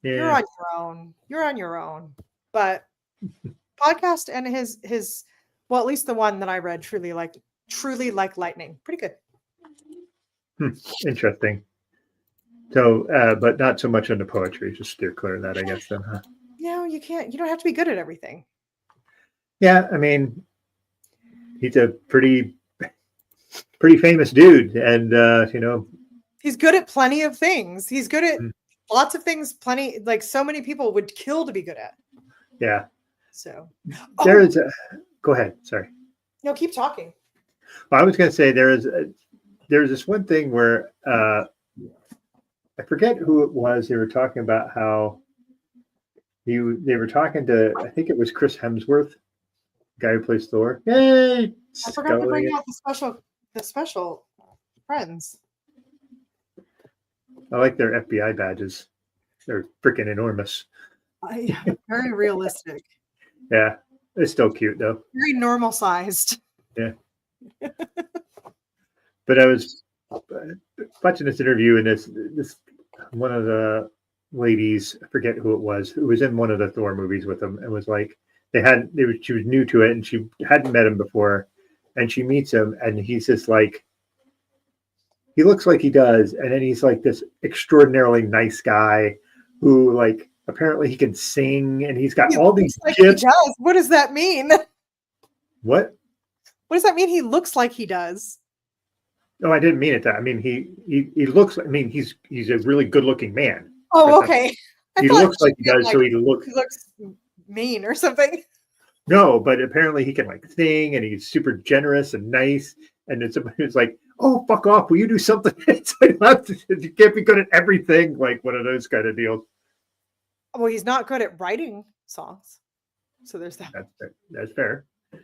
you're on your own. You're on your own. But podcast and his well, at least the one that I read, truly like lightning. Pretty good. Interesting. So, but not so much on the poetry. Just steer clear of that, I guess. Then, huh? No, you can't. You don't have to be good at everything. Yeah, I mean, he's a pretty famous dude, and he's good at plenty of things. He's good at lots of things. Plenty, like so many people would kill to be good at. Yeah. So there is a. Go ahead. Sorry. No, keep talking. Well, I was going to say there's this one thing where. I forget who it was. They were talking about how they were talking to, I think it was Chris Hemsworth, the guy who plays Thor. Yay! I forgot to bring out the special friends. I like their FBI badges. They're freaking enormous. Very realistic. Yeah, it's still cute though. Very normal sized. Yeah. But I was watching this interview, and this one of the ladies, I forget who it was in one of the Thor movies with him, and was like she was new to it, and she hadn't met him before, and she meets him, and he's just like, he looks like he does, and then he's like this extraordinarily nice guy who, like, apparently he can sing, and he's got all these gifts. What does that mean? What does that mean? He looks like he does. No, I didn't mean it that. I mean, he looks. I mean, he's a really good looking man. Oh, okay. He looks like he does, like, so he looks mean or something. No, but apparently he can like sing, and he's super generous and nice. And then somebody was like, "Oh, fuck off! Will you do something?" It's like, you can't be good at everything, like one of those kind of deals. Well, he's not good at writing songs, so there's that. That's fair. I'm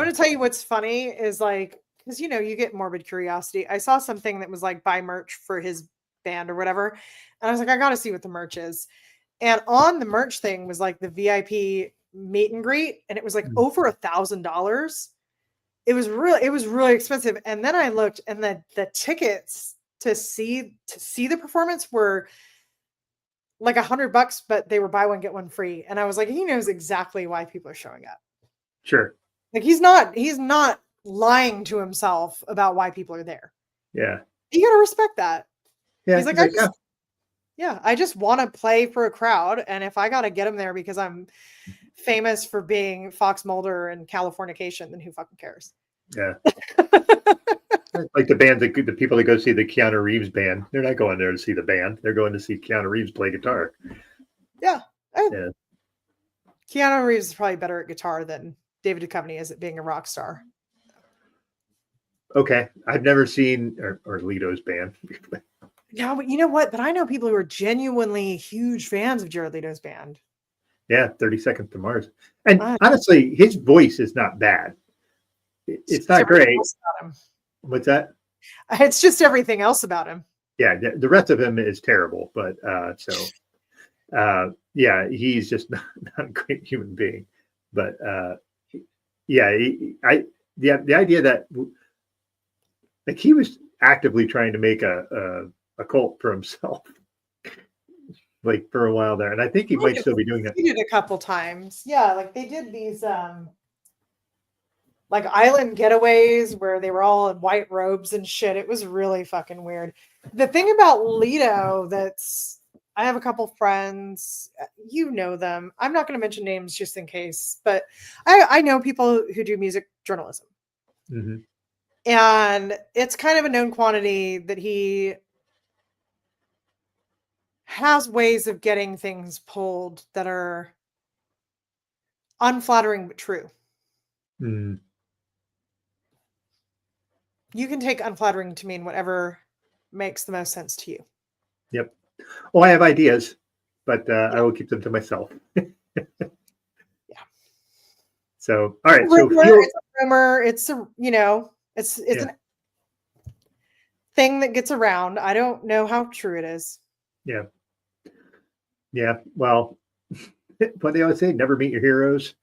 going to tell you what's funny is like. Because, you get morbid curiosity. I saw something that was like buy merch for his band or whatever. And I was like, I got to see what the merch is. And on the merch thing was like the VIP meet and greet. And it was like over $1,000. It was really expensive. And then I looked, and the tickets to see the performance were like $100, but they were buy one, get one free. And I was like, he knows exactly why people are showing up. Sure. Like he's not lying to himself about why people are there. Yeah. You gotta respect that. Yeah. He's like, I just want to play for a crowd. And if I gotta get him there because I'm famous for being Fox Mulder and Californication, then who fucking cares? Yeah. Like the people that go see the Keanu Reeves band, they're not going there to see the band. They're going to see Keanu Reeves play guitar. Yeah. Yeah. Keanu Reeves is probably better at guitar than David Duchovny is at being a rock star. Okay. I've never seen or Leto's band. No, but you know what? But I know people who are genuinely huge fans of Jared Leto's band. Yeah, 30 Seconds to Mars. And honestly, his voice is not bad. It's not great. What's that? It's just everything else about him. Yeah, the rest of him is terrible. But yeah, he's just not a great human being. But yeah, the idea that like he was actively trying to make a cult for himself, like for a while there, and I think he might still be doing that. He did a couple times, yeah. Like they did these like island getaways where they were all in white robes and shit. It was really fucking weird. The thing about Leto I have a couple friends, you know them. I'm not going to mention names just in case, but I know people who do music journalism. Mm-hmm. And it's kind of a known quantity that he has ways of getting things pulled that are unflattering but true. Mm. You can take unflattering to mean whatever makes the most sense to you. Yep. Well, I have ideas, but I will keep them to myself. Yeah. So, all right. It's a rumor. It's a, it's a thing that gets around. I don't know how true it is. Yeah. Yeah. Well, what they always say, never meet your heroes.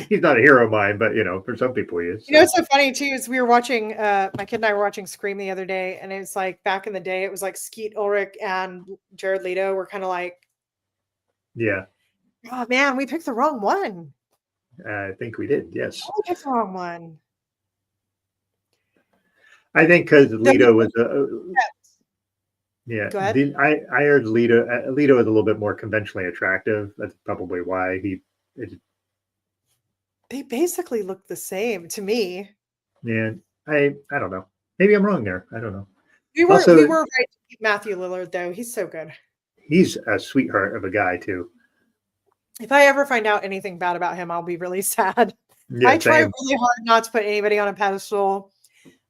He's not a hero of mine, but for some people he is. You know what's so funny too is we were watching my kid and I were watching Scream the other day, and it's like back in the day it was like Skeet Ulrich and Jared Leto were kind of like, yeah, oh man, we picked the wrong one. I think we did. Yes, we picked the wrong one. I think because Leto was yeah. Go ahead. I heard Leto is a little bit more conventionally attractive. That's probably why they basically look the same to me. Yeah, I don't know. Maybe I'm wrong there. I don't know. We were right to keep Matthew Lillard though. He's so good. He's a sweetheart of a guy too. If I ever find out anything bad about him, I'll be really sad. Yeah, I try really hard not to put anybody on a pedestal.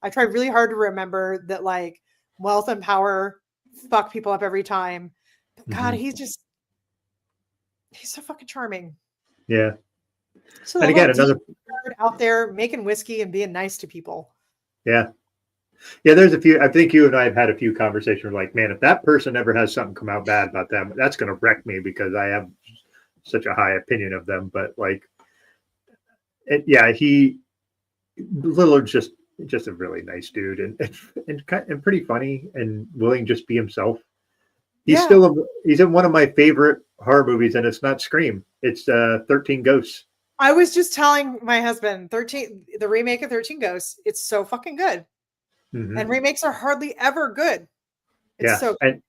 I try really hard to remember that like wealth and power fuck people up every time. But God, he's so fucking charming. Yeah. So and again, another out there making whiskey and being nice to people. Yeah. Yeah, there's a few. I think you and I have had a few conversations like, man, if that person ever has something come out bad about them, that's going to wreck me because I have such a high opinion of them. But like, Lillard's just a really nice dude and pretty funny and willing to just be himself. He's he's in one of my favorite horror movies, and it's not Scream. It's 13 Ghosts. I was just telling my husband, the remake of 13 Ghosts, it's so fucking good. Mm-hmm. And remakes are hardly ever good. It's so good. And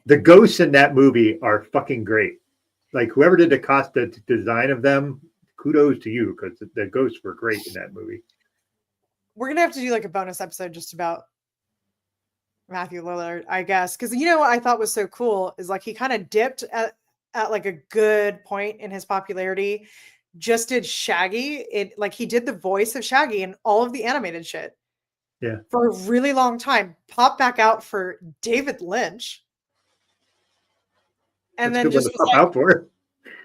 the ghosts in that movie are fucking great. Like whoever did the design of them, kudos to you because the ghosts were great in that movie. We're gonna have to do like a bonus episode just about Matthew Lillard, I guess, because what I thought was so cool is like he kind of dipped at like a good point in his popularity. Just did Shaggy. Like he did the voice of Shaggy and all of the animated shit. Yeah. For a really long time. Popped back out for David Lynch. And that's then just pop out for it.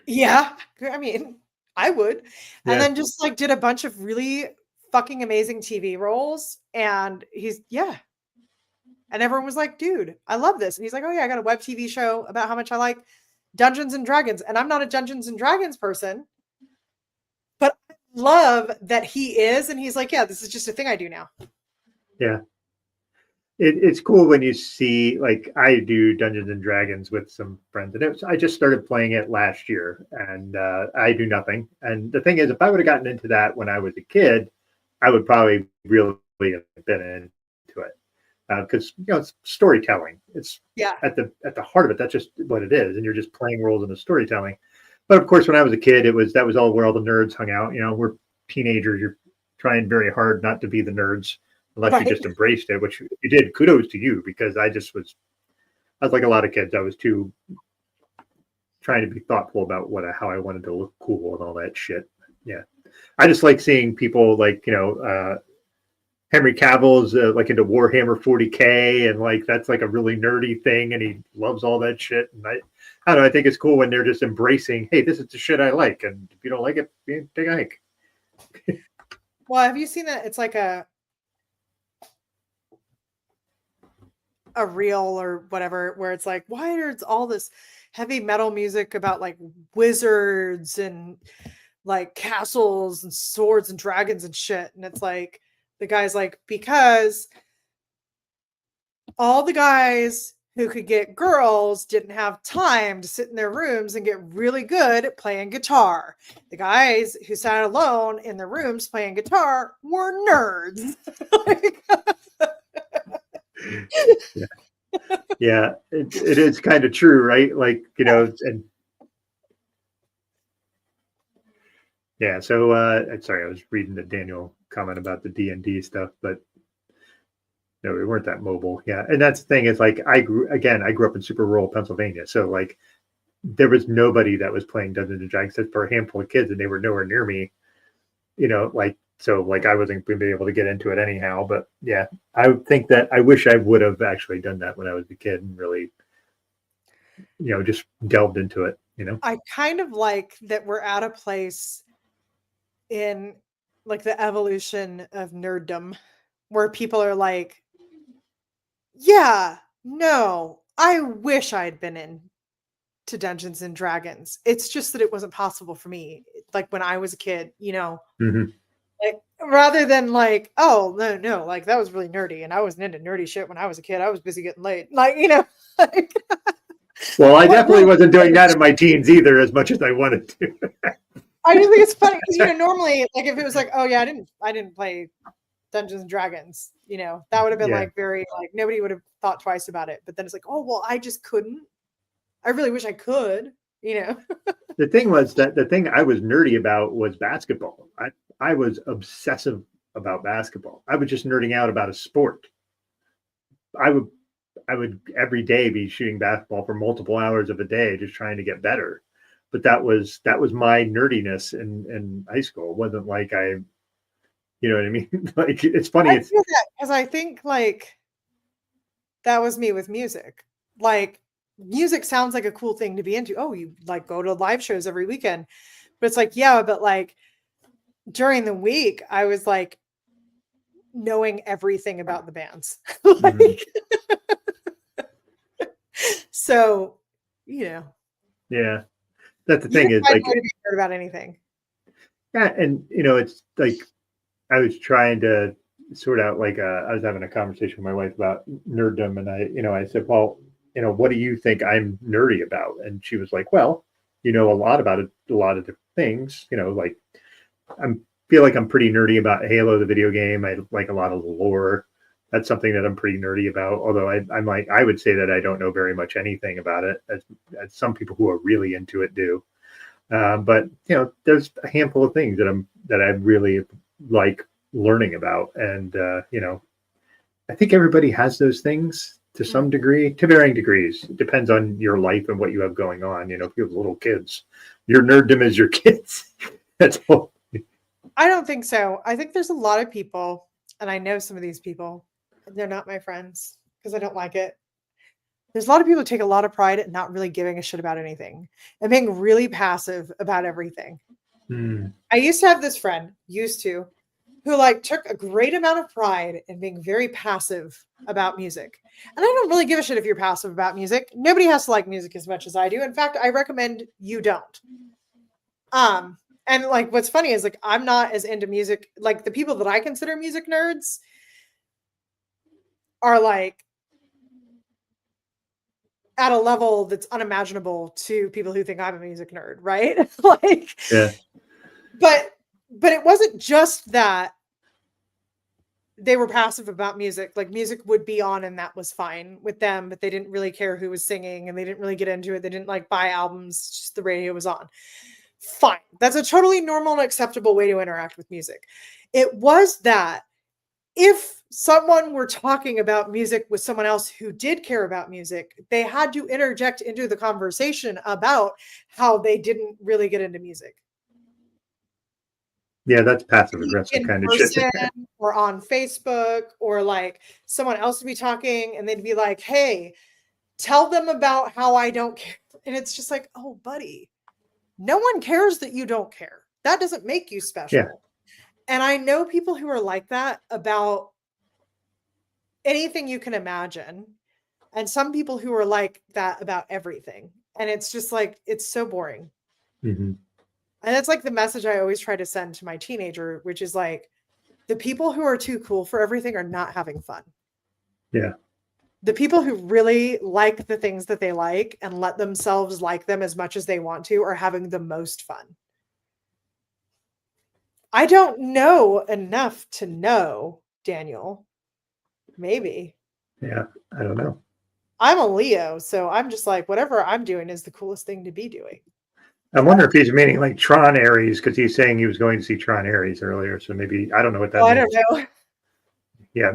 Yeah. I mean, I would. Yeah. And then just like did a bunch of really fucking amazing TV roles. And and everyone was like, dude, I love this. And he's like, oh yeah, I got a web TV show about how much I like Dungeons and Dragons. And I'm not a Dungeons and Dragons person. But I love that he is. And he's like, yeah, this is just a thing I do now. Yeah. it's cool when you see, like, I do Dungeons and Dragons with some friends, and I just started playing it last year, and I do nothing. And the thing is, if I would have gotten into that when I was a kid, I would probably really have been into it because it's storytelling. It's Yeah. at the heart of it. That's just what it is, and you're just playing roles in the storytelling. But of course, when I was a kid, that was all where all the nerds hung out. We're teenagers. You're trying very hard not to be the nerds unless you Right. just embraced it, which you did. Kudos to you because I was like a lot of kids. I was too trying to be thoughtful about how I wanted to look cool and all that shit. Yeah, I just like seeing people like Henry Cavill's like into Warhammer 40K, and like that's like a really nerdy thing, and he loves all that shit. And I don't know. I think it's cool when they're just embracing, hey, this is the shit I like, and if you don't like it, take a hike. Well, have you seen that? It's like a reel or whatever, where it's like, why is all this heavy metal music about like wizards and like castles and swords and dragons and shit? And it's like, the guy's like, because all the guys who could get girls didn't have time to sit in their rooms and get really good at playing guitar. The guys who sat alone in their rooms playing guitar were nerds. Yeah, it is kind of true, right? Like, and yeah. So, sorry, I was reading the Daniel comment about the D&D stuff, but no, we weren't that mobile. Yeah, and that's the thing is like I grew up in super rural Pennsylvania, so like there was nobody that was playing Dungeons and Dragons except for a handful of kids, and they were nowhere near me. Like so, like I wasn't going to be able to get into it anyhow. But yeah, I think that I wish I would have actually done that when I was a kid and really, just delved into it. I kind of like that we're at a place in like the evolution of nerddom where people are like, yeah, no, I wish I'd been in to Dungeons and Dragons. It's just that it wasn't possible for me. Like when I was a kid, Mm-hmm. like rather than like, oh no, like that was really nerdy, and I wasn't into nerdy shit when I was a kid. I was busy getting laid, like like. Well, I definitely wasn't doing that in my teens either, as much as I wanted to. I just think it's funny because normally, like if it was like, oh yeah, I didn't play Dungeons and Dragons, that would have been Yeah. like very like nobody would have thought twice about it. But then it's like, oh well, I just couldn't. I really wish I could, The thing was that the thing I was nerdy about was basketball. I was obsessive about basketball. I was just nerding out about a sport. I would every day be shooting basketball for multiple hours of a day, just trying to get better. But that was my nerdiness in high school. It wasn't like you know what I mean? Like it's funny. I feel that because I think like that was me with music. Like music sounds like a cool thing to be into. Oh, you like go to live shows every weekend, but it's like, yeah, but like during the week, I was like knowing everything about the bands. Like, so, yeah, that's the you thing can is find like, a way to be heard about anything. yeah, and it's like I was trying to sort out like I was having a conversation with my wife about nerddom, and I said, well, what do you think I'm nerdy about? And she was like, well, a lot about it, a lot of different things. Like feel like I'm pretty nerdy about Halo, the video game. I like a lot of the lore. That's something that I'm pretty nerdy about. Although I would say that I don't know very much anything about it, as some people who are really into it do. But there's a handful of things that I really like learning about, and I think everybody has those things to some degree, to varying degrees. It depends on your life and what you have going on. If you have little kids, your nerddom is your kids. That's all. I don't think so. I think there's a lot of people, and I know some of these people, and they're not my friends because I don't like it. There's a lot of people who take a lot of pride in not really giving a shit about anything and being really passive about everything. I used to have this friend, who like took a great amount of pride in being very passive about music. And I don't really give a shit if you're passive about music. Nobody has to like music as much as I do. In fact, I recommend you don't. And like what's funny is like I'm not as into music, like the people that I consider music nerds are like at a level that's unimaginable to people who think I'm a music nerd, right? Like, Yeah. but it wasn't just that they were passive about music. Like, music would be on and that was fine with them, but they didn't really care who was singing and they didn't really get into it. They didn't like buy albums, just the radio was on. Fine. That's a totally normal and acceptable way to interact with music. It was that if someone were talking about music with someone else who did care about music, they had to interject into the conversation about how they didn't really get into music. Yeah, that's passive aggressive kind of shit. Or on Facebook, or like someone else would be talking and they'd be like, hey, tell them about how I don't care. And it's just like, oh, buddy, no one cares that you don't care. That doesn't make you special. Yeah. And I know people who are like that about anything you can imagine. And some people who are like that about everything. And it's just like, it's so boring. Mm-hmm. And that's like the message I always try to send to my teenager, which is like, the people who are too cool for everything are not having fun. Yeah. The people who really like the things that they like and let themselves like them as much as they want to are having the most fun. I don't know enough to know, Daniel. Maybe. Yeah, I don't know. I'm a Leo, so I'm just like, whatever I'm doing is the coolest thing to be doing. I wonder if he's meaning like Tron Aries, because he's saying he was going to see Tron Aries earlier. So maybe, I don't know what that means. I don't know. Yeah.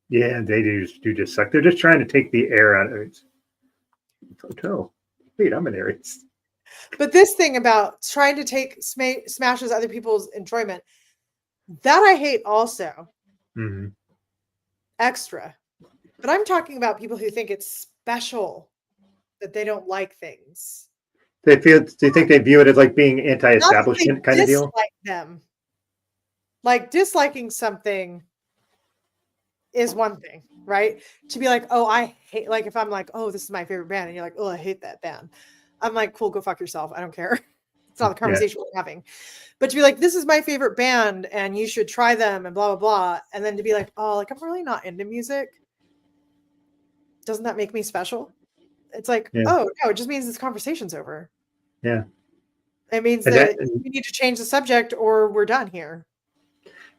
Yeah, they do just suck. They're just trying to take the air out of it. Oh, wait, I'm an Aries. But this thing about trying to take smashes other people's enjoyment, that I hate also. Mm-hmm. Extra. But I'm talking about people who think it's special that they don't like things. Do you think they view it as like being anti-establishment kind of deal? Dislike them. Like, disliking something is one thing, right? To be like, oh, I hate, like if I'm like, oh, this is my favorite band, and you're like, oh, I hate that band. I'm like, cool, go fuck yourself. I don't care. It's not the conversation we're having. But to be like, this is my favorite band and you should try them and blah, blah, blah. And then to be like, oh, like I'm really not into music. Doesn't that make me special? It's like, oh, no, it just means this conversation's over. Yeah. It means that we need to change the subject or we're done here.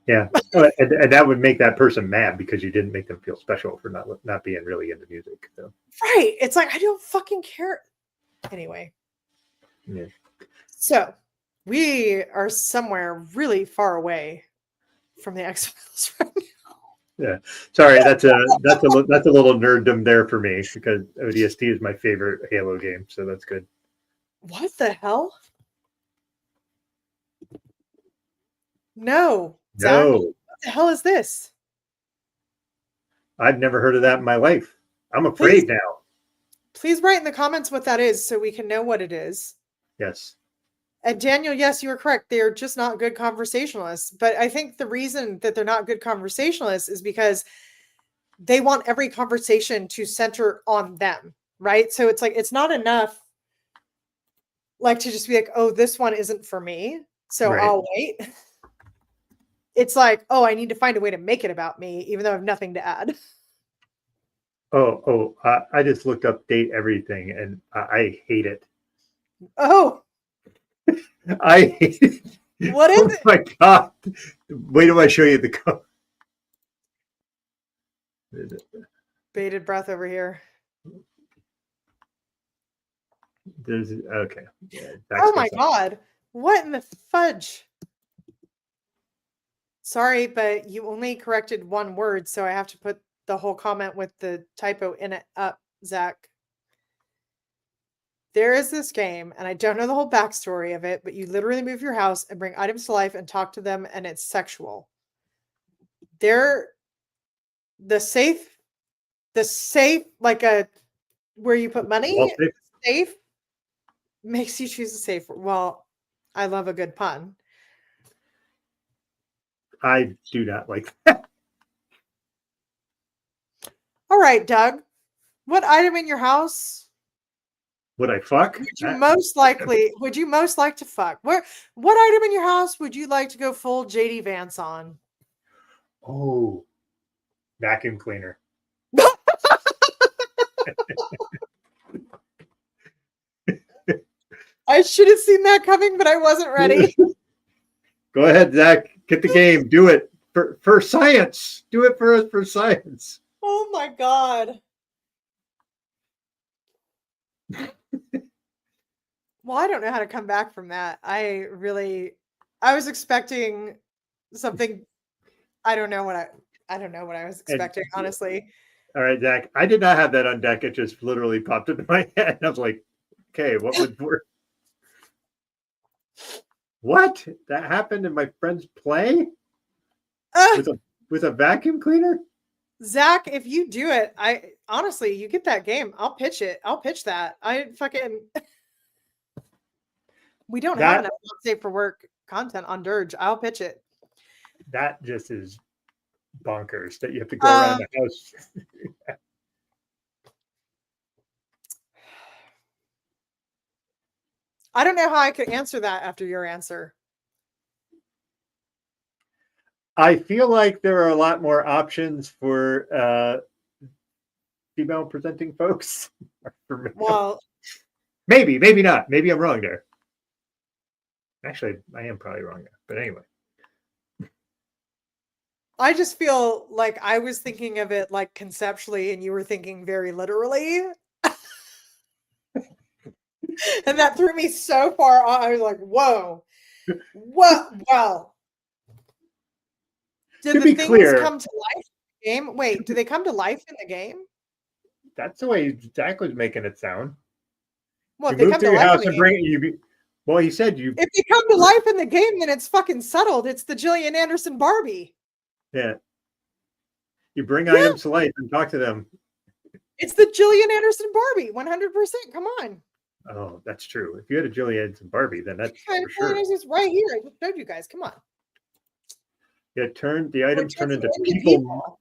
Yeah. And that would make that person mad because you didn't make them feel special for not being really into music. So. Right. It's like, I don't fucking care. Anyway. Yeah. So we are somewhere really far away from the X-Files right now. Yeah. Sorry, that's a little nerddom there for me because ODST is my favorite Halo game, so that's good. What the hell? No. Zach, what the hell is this? I've never heard of that in my life. I'm afraid now. Please write in the comments what that is so we can know what it is. Yes. And Daniel, yes, you were correct. They're just not good conversationalists. But I think the reason that they're not good conversationalists is because they want every conversation to center on them, right? So it's like, it's not enough like to just be like, oh, this one isn't for me, so right. I'll wait. It's like, oh, I need to find a way to make it about me, even though I have nothing to add. I just looked up Date Everything, and I hate it. Oh. I hate it. What is it? Oh, my God. Wait till I show you the code. Bated breath over here. Okay. Yeah, oh, my God. What in the fudge? Sorry, but you only corrected one word, so I have to put the whole comment with the typo in it up, Zach. There is this game, and I don't know the whole backstory of it, but you literally move your house and bring items to life and talk to them, and it's sexual. The safe, like where you put money, safe makes you choose a safe. Well, I love a good pun. I do not like that. All right, Doug. What item in your house would I fuck? Would you most like to fuck? What item in your house would you like to go full JD Vance on? Oh, vacuum cleaner. I should have seen that coming, but I wasn't ready. Go ahead, Zach. Get the game. Do it for science. Do it for science. Oh my God. Well, I don't know how to come back from that. I was expecting something. I don't know what I was expecting, honestly. All right, Zach. I did not have that on deck. It just literally popped into my head. I was like, okay, what would work? What? That happened in my friend's play? With a vacuum cleaner? Zach, if you do it, honestly, you get that game. I'll pitch it. I'll pitch that. We don't have enough not safe for work content on Dirge. I'll pitch it. That just is bonkers that you have to go around the house. I don't know how I could answer that after your answer. I feel like there are a lot more options for female presenting folks. Well, maybe not. Maybe I'm wrong there. Actually, I am probably wrong there. But anyway. I just feel like I was thinking of it like conceptually and you were thinking very literally. And that threw me so far off. I was like, whoa. What? Well. Did the things come to life in the game? Wait, do they come to life in the game? That's the way Zach was making it sound. Well, if they come to life in the game, well, he said you. If they come to life in the game, then it's fucking settled. It's the Gillian Anderson Barbie. Yeah. You bring items to life and talk to them. It's the Gillian Anderson Barbie, 100%. Come on. Oh, that's true. If you had a Gillian Anderson Barbie, then that's for sure. It's right here. I just showed you guys. Come on. Yeah, the items turn into people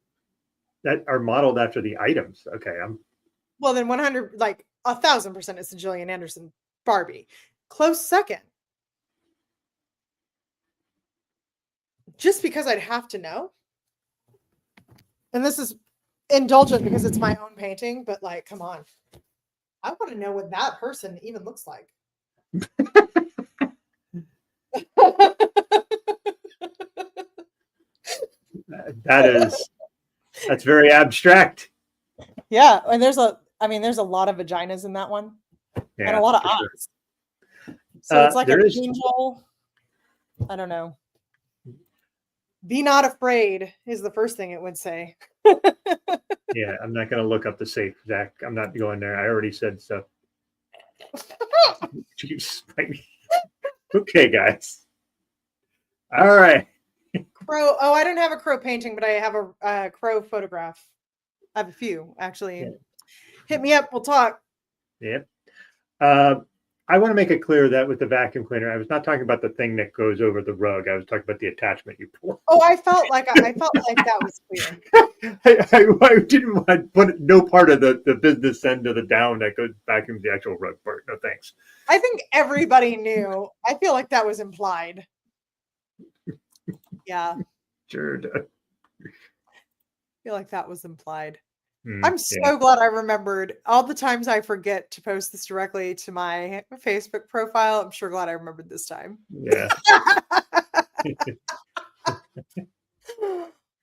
that are modeled after the items. Okay, well, then 100, like 1,000% it's the Gillian Anderson Barbie. Close second. Just because I'd have to know. And this is indulgent because it's my own painting, but like, come on. I want to know what that person even looks like. That's very abstract. Yeah, and there's a lot of vaginas in that one, and a lot of eyes. Sure. So it's like an angel. I don't know. Be not afraid is the first thing it would say. Yeah, I'm not going to look up the safe, Zach. I'm not going there. I already said so. Jeez. Okay, guys. All right. Crow. Oh, I don't have a crow painting, but I have a crow photograph. I have a few, actually. Yeah. Hit me up. We'll talk. Yep. I want to make it clear that with the vacuum cleaner, I was not talking about the thing that goes over the rug. I was talking about the attachment you pull. Oh, I felt like that was clear. I didn't want to put no part of the business end of the down that goes vacuums the actual rug part. No thanks. I think everybody knew. I feel like that was implied. Yeah. Sure does. I feel like that was implied. I'm so glad I remembered. All the times I forget to post this directly to my Facebook profile, I'm sure glad I remembered this time. Yeah.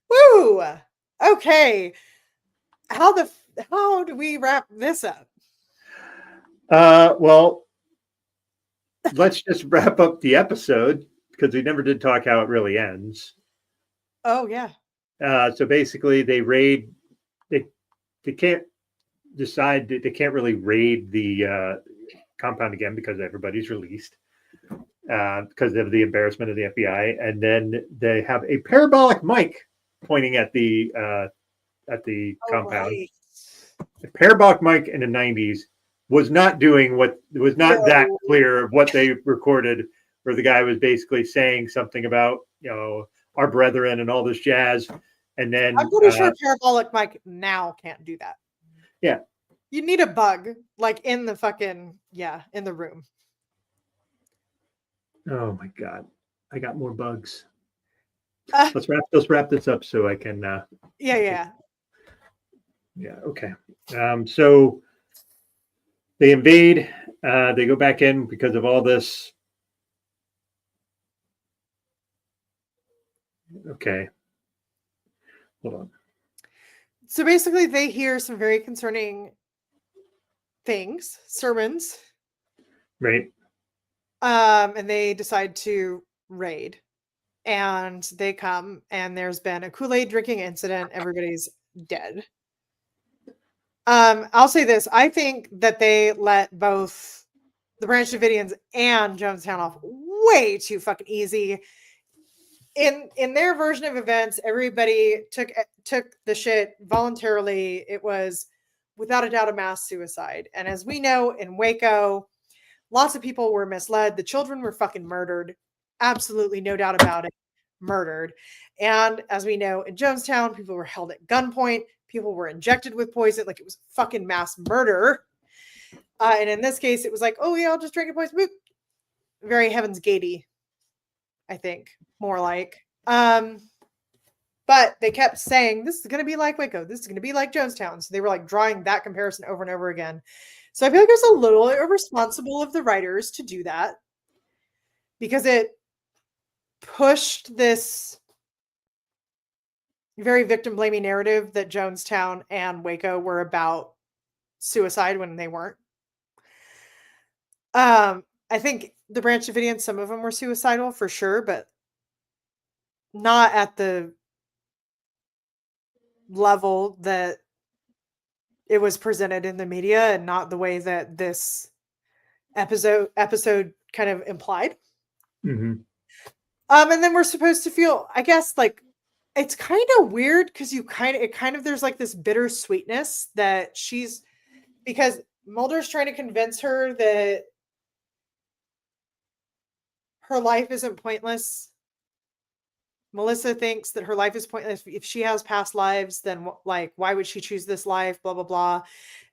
Woo! Okay. How do we wrap this up? Well, let's just wrap up the episode because we never did talk how it really ends. Oh yeah. So basically they raid. They can't decide that they can't really raid the compound again because everybody's released because of the embarrassment of the FBI. And then they have a parabolic mic pointing at the compound. Right. The parabolic mic in the 90s was not doing that clear of what they recorded, where the guy was basically saying something about, our brethren and all this jazz. And then I'm pretty sure parabolic mic now can't do that. Yeah. You need a bug like in the in the room. Oh my God. I got more bugs. Let's wrap this up so I can. Yeah. Okay. So they invade. They go back in because of all this. Okay. Hold on. So basically, they hear some very concerning things, sermons. Right. And they decide to raid. And they come, and there's been a Kool-Aid drinking incident. Everybody's dead. I'll say this. I think that they let both the Branch Davidians and Jonestown off way too fucking easy. In their version of events, everybody took the shit voluntarily. It was without a doubt a mass suicide. And as we know, in Waco, lots of people were misled. The children were fucking murdered. Absolutely no doubt about it. Murdered. And as we know, in Jonestown, people were held at gunpoint. People were injected with poison. Like, it was fucking mass murder. And in this case, it was like, oh yeah, I'll just drink a poison. Boop. Very Heaven's Gatey, I think, more like. But they kept saying, this is going to be like Waco. This is going to be like Jonestown. So they were like drawing that comparison over and over again. So I feel like it was a little irresponsible of the writers to do that, because it pushed this very victim blaming narrative that Jonestown and Waco were about suicide when they weren't. I think the Branch Davidians, some of them were suicidal for sure, but not at the level that it was presented in the media, and not the way that this episode kind of implied. Mm-hmm. And then we're supposed to feel, I guess, like, it's kind of weird because there's like this bittersweetness that because Mulder's trying to convince her that her life isn't pointless. Melissa thinks that her life is pointless. If she has past lives, then like, why would she choose this life? Blah, blah, blah.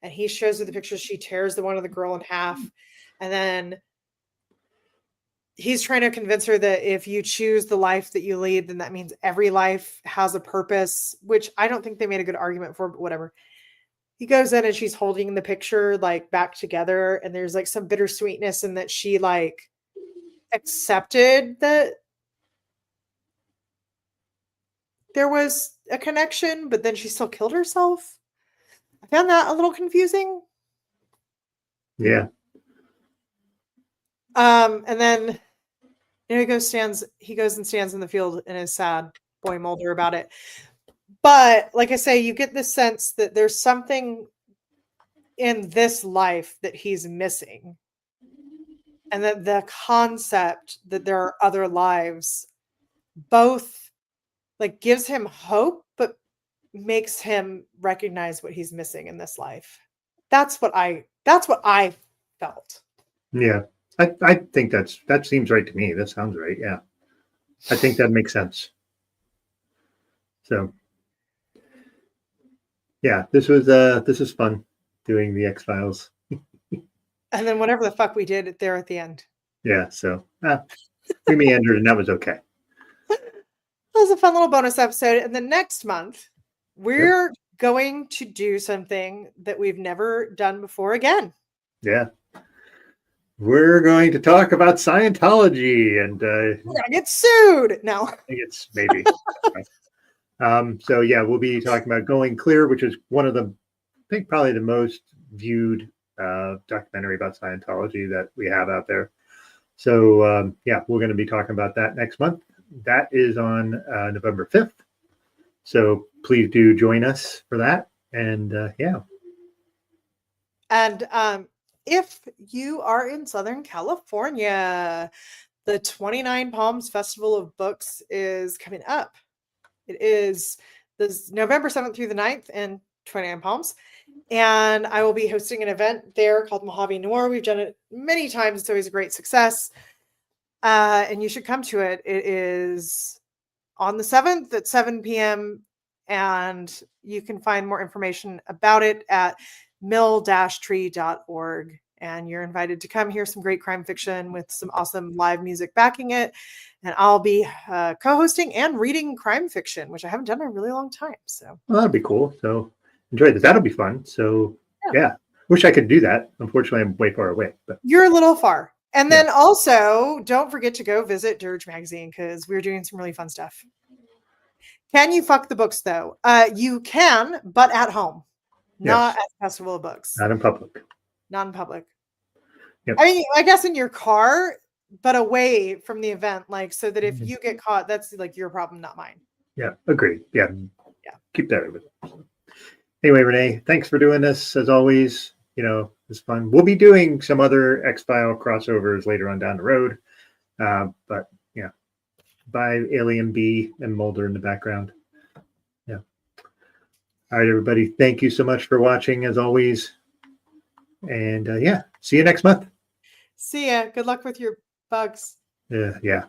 And he shows her the pictures. She tears the one of the girl in half. And then he's trying to convince her that if you choose the life that you lead, then that means every life has a purpose, which I don't think they made a good argument for, but whatever. He goes in and she's holding the picture like back together, and there's like some bittersweetness in that she like accepted that there was a connection, but then she still killed herself. I found that a little confusing. Yeah. And then he goes and stands in the field and is sad, boy Mulder, about it. But like I say, you get the sense that there's something in this life that he's missing. And that the concept that there are other lives both like gives him hope, but makes him recognize what he's missing in this life. That's what I felt. Yeah. I think that seems right to me. That sounds right. Yeah. I think that makes sense. So yeah, this is fun doing the X-Files. And then whatever the fuck we did there at the end. Yeah, so we meandered and that was okay. That was a fun little bonus episode. And then next month, we're going to do something that we've never done before again. Yeah. We're going to talk about Scientology, and we're gonna get sued. No, I think it's maybe. So yeah, we'll be talking about Going Clear, which is one of the, I think probably the most viewed documentary about Scientology that we have out there. So yeah, we're going to be talking about that next month. That is on November 5th. So please do join us for that. And yeah. And if you are in Southern California, the 29 Palms Festival of Books is coming up. It is this November 7th through the 9th in 29 Palms. And I will be hosting an event there called Mojave Noir. We've done it many times. It's always a great success. And you should come to it. It is on the 7th at 7 p.m. And you can find more information about it at mill-tree.org. And you're invited to come hear some great crime fiction with some awesome live music backing it. And I'll be co-hosting and reading crime fiction, which I haven't done in a really long time. So that'd be cool. So enjoy this. That'll be fun. So yeah. Wish I could do that. Unfortunately, I'm way far away. But you're a little far. And then also, don't forget to go visit Dirge Magazine because we're doing some really fun stuff. Can you fuck the books, though? You can, but at home, not at Festival of Books. Not in public. Not in public. Yep. I mean, I guess in your car, but away from the event, like so that if you get caught, that's like your problem, not mine. Yeah, agreed. Yeah. Keep that over there. Anyway, Renee, thanks for doing this as always. It's fun. We'll be doing some other X-File crossovers later on down the road. But yeah, by Alien B and Mulder in the background. Yeah. All right, everybody. Thank you so much for watching as always. And see you next month. See ya. Good luck with your bugs. Yeah.